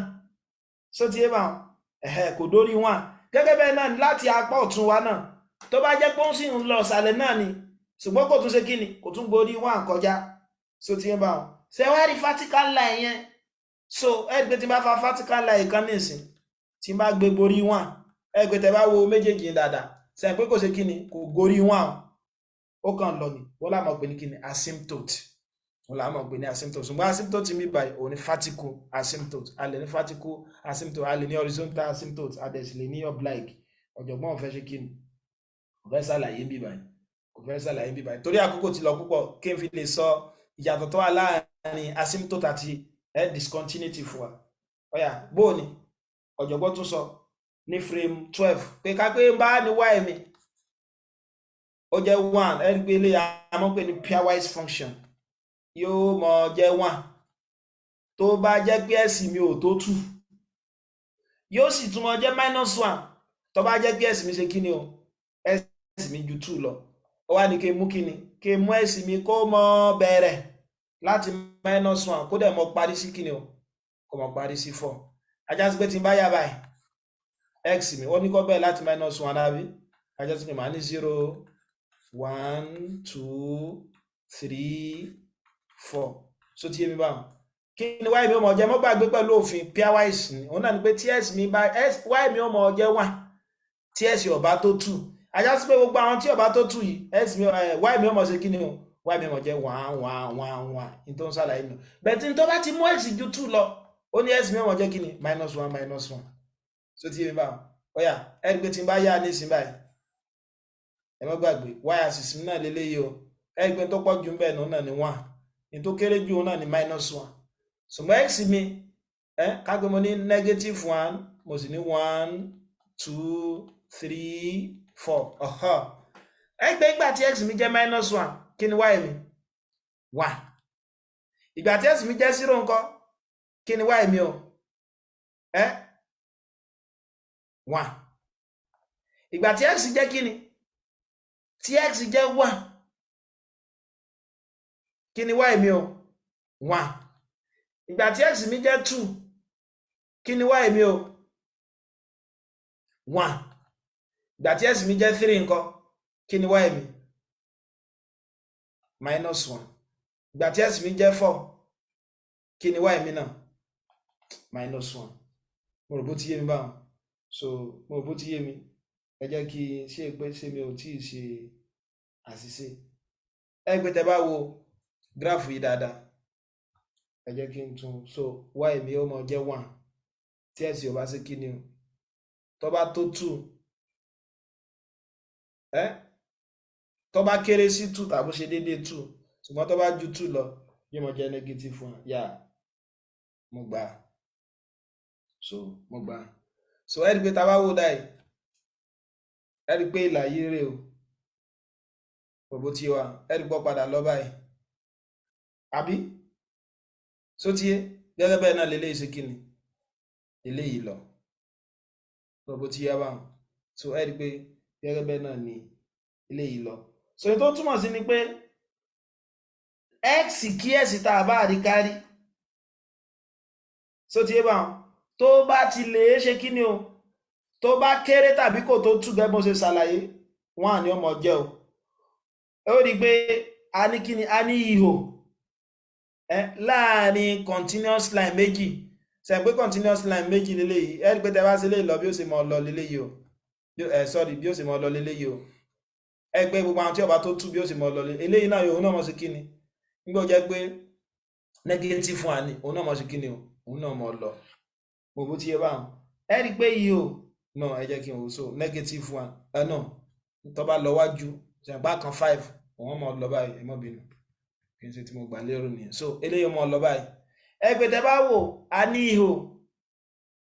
So ti yé bá wọn. Kò dórí 1. Gẹ́gẹ́ bẹ́ẹ̀ náà láti apá ọ̀tún wa náà tó bá jẹ́ pé ó sì ń lọ ìsàlẹ̀ náà ni ṣùgbọ́n kò tún ṣe kíni kò tún gborí 1 kọjá so ti ń bá wọn ṣe wá rí vertical line yẹn so ẹgbẹ́ tí bá fa vertical line kan nísìn tí bá gbé borí 1 ẹgbẹ́ tẹ́ bá wo méjèèjì dáadáa ṣe pé kò ṣe kíni kò gorí 1 ó kàn lọ ni wọ́n lá mọ̀ pé ní kíni asymptote wọ́n lá mọ̀ pé ní asymptote ṣùgbọ́n asymptote mi báyìí òun ni vertical asymptote a lè ní vertical asymptote a lè ní horizontal asymptote a dẹ̀ sì lè ní oblique ọ̀jọ̀gbọ́n ò fẹ́ ṣe kíni kò fẹ́ ṣàlàyé bí báyìí kò fẹ́ ṣàlàyé bí báyìí torí àkókò ti lọ púpọ̀ kí n fi lè sọ ìyàtọ̀ tó wà láàrin asymptote àti discontinuity fún wa ọ̀yà bóò ni ọ̀jọ̀gbọ́n tún sọ ní frame 12 pé ká pé bá ní y mi ó jẹ́ 1 ẹni pé ilé àmọ́ pé ní pairwise function yóò mọ jẹ́ 1 tó bá jẹ́ pé ẹ̀sì mi ò tó 2 yóò sì tún mọ jẹ́ -1 tó bá jẹ́ pé ẹ̀sì mi ṣe kíni o ẹ̀sì mi ju 2 lọ ó wá ní kí mú kíni kí mú ẹ̀sì mi kó mọ bẹ̀rẹ̀ láti -1 kó dẹ̀ mọ parí sí kíni o kó mọ parí sí 4 ajá sí pé tí n bá yà báyìí x mi wọ́n ní kó bẹ̀rẹ̀ láti -1 àbí ajá sí pé màá ní 0 1 2 3 4 so tí èmi báwọn kí ni y mi ó mọ jẹ́ mọ́ gbàgbé pẹ̀lú òfin pairwise ni òun náà ni pé tí x mi bá y mi ó mọ jẹ́ 1 tí x ò bá tó 2 ajá sí pé gbogbo àwọn tí ò bá tó 2 yìí x mi y mi ó mọ ṣe kí ni o y mi ó mọ jẹ́ 1 1 1 1 ní tó ń ṣàlàyé nù bẹ́ẹ̀ tí tó bá ti mú x ju 2 lọ ó ní x mi ó mọ jẹ́ kí ni -1 -1 so tí èmi báwọn ó yá ẹ rí pé tí n bá yá nísìn báyìí ẹ má gbàgbé y axis mi náà lélẹ́yìí o ẹ rí pé tó pọ̀ jù ń bẹ̀ náà ni 1 ní tó kéré jù náà ni -1 ṣùgbọ́n x mi kágbé mo ní -1 mo sì ní 1 2 3 4 ẹgbẹ́ ìgbà tí x mi jẹ́ -1 kí ni y mi 1 ìgbà tí x mi jẹ́ 0 ńkọ́ kí ni y mi o 1 ìgbà tí x jẹ́ kí ni tí x jẹ́ 1 kí ni y mi o 1 ìgbà tí x mi jẹ́ 2 kí ni y mi o 1 ìgbà tí x mi jẹ́ 3 ńkọ́ kí ni y mi -1 ìgbà tí x mi jẹ́ 4 kí ni y mi náà -1 mo rò bó ti yé mi báwọn so mo rò bó ti yé mi ẹ jẹ́ kí ṣe pé ṣe mi ò tí ì ṣe àṣìṣe ẹ pé tẹ́ bá wo gíráfù yìí dáadáa ẹ jẹ́ kí n tún so y mi ó mọ jẹ́ 1 tí x ò bá ṣe kí ni o tó bá tó 2 tó bá kéré sí 2 tàbí ṣe déédéé 2 ṣùgbọ́n tó bá ju 2 lọ yóò mọ jẹ́ -1 yà mo gbà so ẹ rí pé tá bá wò dáì ẹ rí pé ìlà yìí rè o gbogbo tí wa ẹ rí pọ́ padà lọ báyìí àbí so tí gẹ́gẹ́ bẹ́ẹ̀ náà lélẹ́yìí ṣe kíni eléyìí lọ gbogbo tí yá báwọn so ẹ rí pé gẹ́gẹ́ bẹ́ẹ̀ náà ni eléyìí lọ so èyí tó túmọ̀ sí ni pé x kí x tá a bá rí kárí so tí yé báwọn tó bá ti lè ṣe kíni o tó bá kéré tàbí kò tó tú gẹ́gẹ́ bó ṣe ṣàlàyé 1 ni ọmọ jẹ́ o ó rí pé a ní kíni a ní ihò láàrin continuous line méjì ṣe pé continuous line méjì lélẹ́yìí ẹ rí pé tẹ́ bá ṣe lè lọ bí ó ṣe mọ lọ lélẹ́yìí o sorry bí ó ṣe mọ lọ lélẹ́yìí o ẹ gbé gbogbo àwọn tí ó bá tó tú bí ó ṣe mọ lọ eléyìí náà yóò náà mọ sí kíni nígbà ó jẹ́ pé negative 1 ni òun náà mọ sí kíni o òun náà mọ lọ gbogbo tí yẹ báwọn ẹ rí pé yìí o no ẹ jẹ́ kí n wò so -1 no tó bá lọ wájú ṣàgbá kan 5 òun mọ lọ báyìí ẹ mọ́ bínú kí n ṣe tí mo gbà lérò nìyẹn so eléyìí mọ lọ báyìí ẹ pé tẹ́ bá wò a ní ihò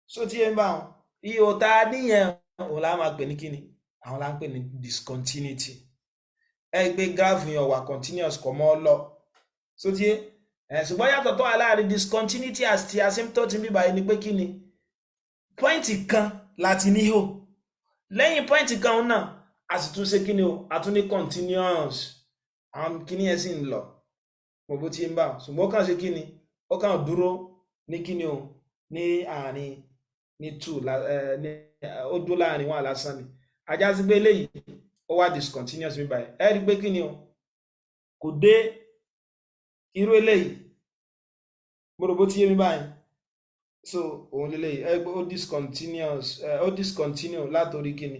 so tí yẹ ń bá wọn ihò tá a níyẹn òun la máa pè ní kíni àwọn la ń pè ní discontinuity ẹ gbé graph yẹn wà continuous kọ mọ́ lọ so tí ṣùgbọ́n yàtọ̀ tó wà láàrin discontinuity àti asymptote bíbá yìí ni pé kíni pọ́ìntì kan láti níhò lẹ́yìn pọ́ìntì kan náà a sì tún ṣe kíni o a tún ní continuous àwọn kíní ẹ̀ sì ń lọ mo bó ti ń bá ṣùgbọ́n ó kàn ṣe kíni ó kàn dúró ní kíni o ní àárín ní 2 ó dúró láàrin 1 lásán ni ajá sí pé eléyìí ó ó wà discontinuous mi báyìí ẹ rí pé kí ni o kò dé irú eléyìí mo rò bó ti yé mi báyìí so òun lélẹ́yìí ẹ gbé ó discontinue látòrí kí ni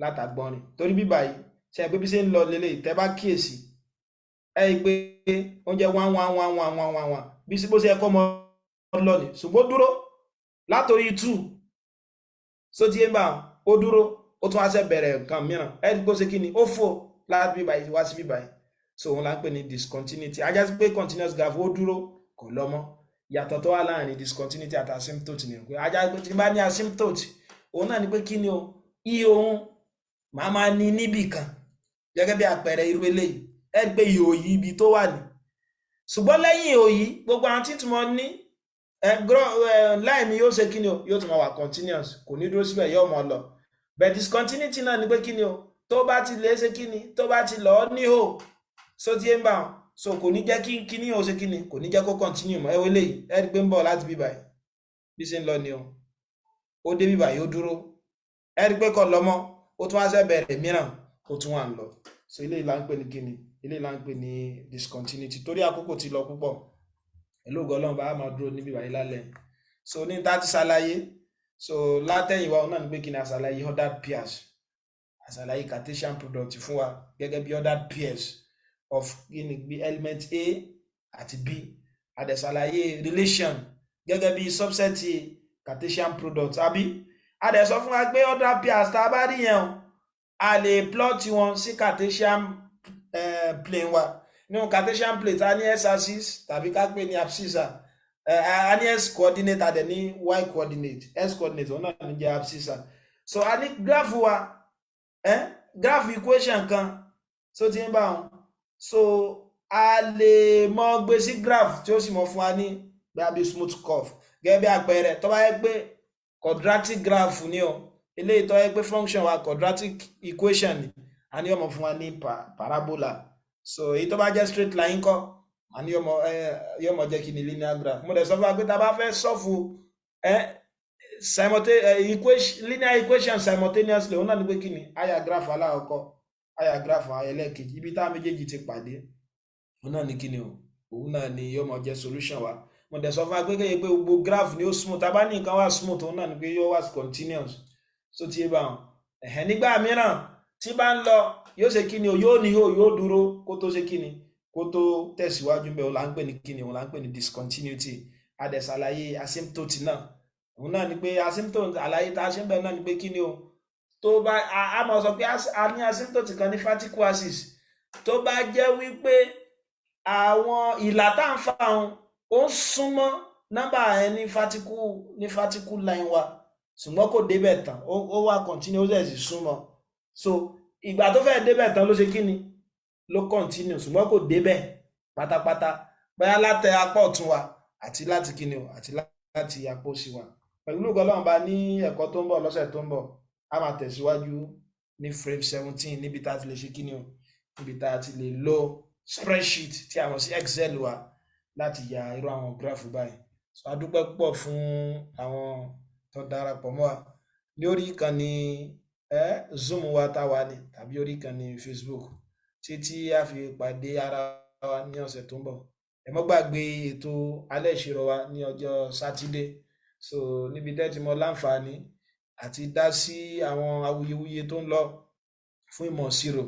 látàgbọ́n ni torí bí báyìí ṣe pé bí ṣe ń lọ lélẹ́yìí tẹ́ bá kíyèsí ẹ rí pé oúnjẹ 1 bí bó ṣe ẹkọ́ mọ́ lọ ní ṣùgbọ́n dúró látòrí 2 so ti yé mi báyìí ó dúró ó tún wá ṣe bẹ̀rẹ̀ nǹkan mìíràn ẹ rí pé ó ṣe kí ni ó fò láti bí báyìí wá sí bí báyìí so òun là ń pè ní discontinuity ajá sí pé continuous graph ó dúró kò lọ mọ́ yàtọ̀ tó wà láàrin discontinuity àti asymptote ni pé ajá pé tí bá ní asymptote òun náà ni pé kí ni o iye ohun máa ní níbì kan gẹ́gẹ́ bí àpẹẹrẹ irú eléyìí ẹ rí pé ihò yìí ibi tó wà ní ṣùgbọ́n lẹ́yìn ihò yìí gbogbo àwọn tí túmọ̀ ní láì mi yóò ṣe kí ni o yóò tún máa wà continuous kò ní dúró síbẹ̀ yóò mọ̀ lọ but discontinuity náà ni pé kí ni o tó bá ti lè ṣe kí ni tó bá ti lọ ní ihò so ti ń bá wọn so kò ní jẹ́ kí kíní ó ṣe kíní kò ní jẹ́ kó continue mọ́ ẹwọ́ eléyìí ẹ rí pé ń bọ̀ láti bíbà yìí bí ṣe ń lọ ni o ó dé bíbà yìí ó dúró ẹ rí pé kò lọ mọ́ ó tún wá ṣe bẹ̀rẹ̀ mìíràn ó tún wà ń lọ so eléyìí là ń pè ní kíní eléyìí là ń pè ní discontinuity torí àkókò ti lọ púpọ̀ ẹlógo Ọlọ́run bá máa dúró níbí báyìí lálẹ́ so ní tá ti ṣàlàyé so látẹ̀yìnwá ọ̀nà ní pé kíní àṣàlàyé ordered pairs àṣàlàyé Cartesian product fún wa gẹ́gẹ́ bí ordered pairs of element A àti B àdẹ̀sàlàyé relation gẹ́gẹ́ bí subset Cartesian product àbí àdẹ̀sọ fún wa pé order pairs tá a bá rí yẹn a lè plot wọn sí Cartesian plane wa nínú Cartesian plane tá a ní x-axis tàbí ká pè ní abscissa a ní x coordinate àdẹ̀ ní y coordinate x coordinate òun náà ní jẹ́ abscissa so a ní graph wa graph equation kan so ti ń bá wọn so a lè mọ gbé sí graph tí ó sì mọ fún wa ní bí smooth curve gẹ́gẹ́ bí àpẹẹrẹ tó bá yẹ pé quadratic graph ni o eléyìí tó yẹ pé function wa quadratic equation ni a ní ọmọ fún wa ní parabola so èyí tó bá jẹ́ straight line kọ́ a ní yọmọ jẹ́ kí ni linear graph mo dẹ̀ sọ fún wa pé tá a bá fẹ́ sọ́fù linear equation simultaneously òun náà ní pé kí ni àyà graph alákọ̀ọ́kọ́ àyà graph ẹlẹ́ẹ̀kejì ibi tá méjèèjì ti pàdé òun náà ní kíni o òun náà ni yóò mọ jẹ́ solution wa mo dẹ̀ sọ fún wa pé kéye pé gbogbo graph ni ó smooth tá bá ní nǹkan wá smooth òun náà ni pé yóò wá continuous so tí bá wọn nígbà mìíràn tí bá ń lọ yóò ṣe kíni o yóò níhò yóò dúró kó tó ṣe kíni kó tó tẹ̀síwájú bẹ́ẹ̀ òun là ń pè ní kíni òun là ń pè ní discontinuity àdẹ̀sàlàyé asymptote náà òun náà ni pé asymptote àlàyé tá a ṣe ń bẹ̀rẹ̀ náà ni pé kíni o tó bá a máa sọ pé a ní asymptote kan ní vertical axis tó bá jẹ́ wípé àwọn ìlà tá ń fa ohun ó ń súnmọ́ nọ́mbà ẹ̀ ní vertical line wa ṣùgbọ́n kò débẹ̀ tán ó wà continue ó sì súnmọ́ so ìgbà tó fẹ́ débẹ̀ tán ló ṣe kíni ló continue ṣùgbọ́n kò débẹ̀ pátápátá bóyá láti apá ọ̀tún wa àti láti kíni o àti láti apá òsì wa pẹ̀lú Ọlọ́run bá ní ẹ̀kọ́ tó ń bọ̀ lọ́sẹ̀ tó ń bọ̀ a máa tẹ̀síwájú ní frame 17 níbi tá a ti lè ṣe kíni o níbi tá a ti lè lo spreadsheet tí a mọ̀ sí Excel wa láti ya irú àwọn graph báyìí so a dúpẹ́ púpọ̀ fún àwọn tó darapọ̀ mọ́ wa ní orí ìkànnì Zoom wa tá wà ní tàbí orí ìkànnì Facebook títí a fi pàdé ara wa ní ọ̀sẹ̀ tó ń bọ̀ ẹ má gbàgbé ètò alẹ́ ìṣirò wa ní ọjọ́ Sátidé so níbi tẹ́tí mọ́ láǹfààní àti dá sí àwọn awuyewuye tó ń lọ fún ìmọ̀ ìṣirò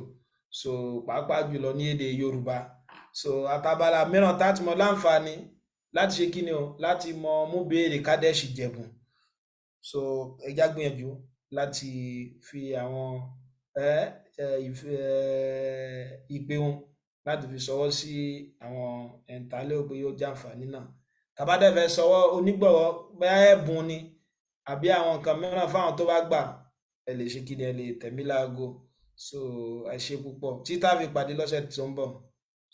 so pàápàá jùlọ ní èdè Yorùbá so àtàbàlà mìíràn tá ti mọ láǹfààní láti ṣe kíni o láti mọ mú béèrè kádẹ́ṣì jẹ̀bùn so ẹjá gbìyànjú láti fi àwọn ìpè wọn láti fi ṣọwọ́ sí àwọn ẹ̀ǹtálẹ́ òpé yóò jàǹfààní náà tàbádẹ́fẹ́ ṣọwọ́ onígbọ̀wọ́ bóyá ẹ̀bùn ni àbí àwọn nǹkan mìíràn fáwọn tó bá gbà ẹ lè ṣe kíni ẹ lè tẹ̀mí láago so ẹ ṣé púpọ̀ títà fi pàdé lọ́sẹ̀ tó ń bọ̀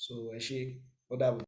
so ẹ ṣé ó dàbọ̀.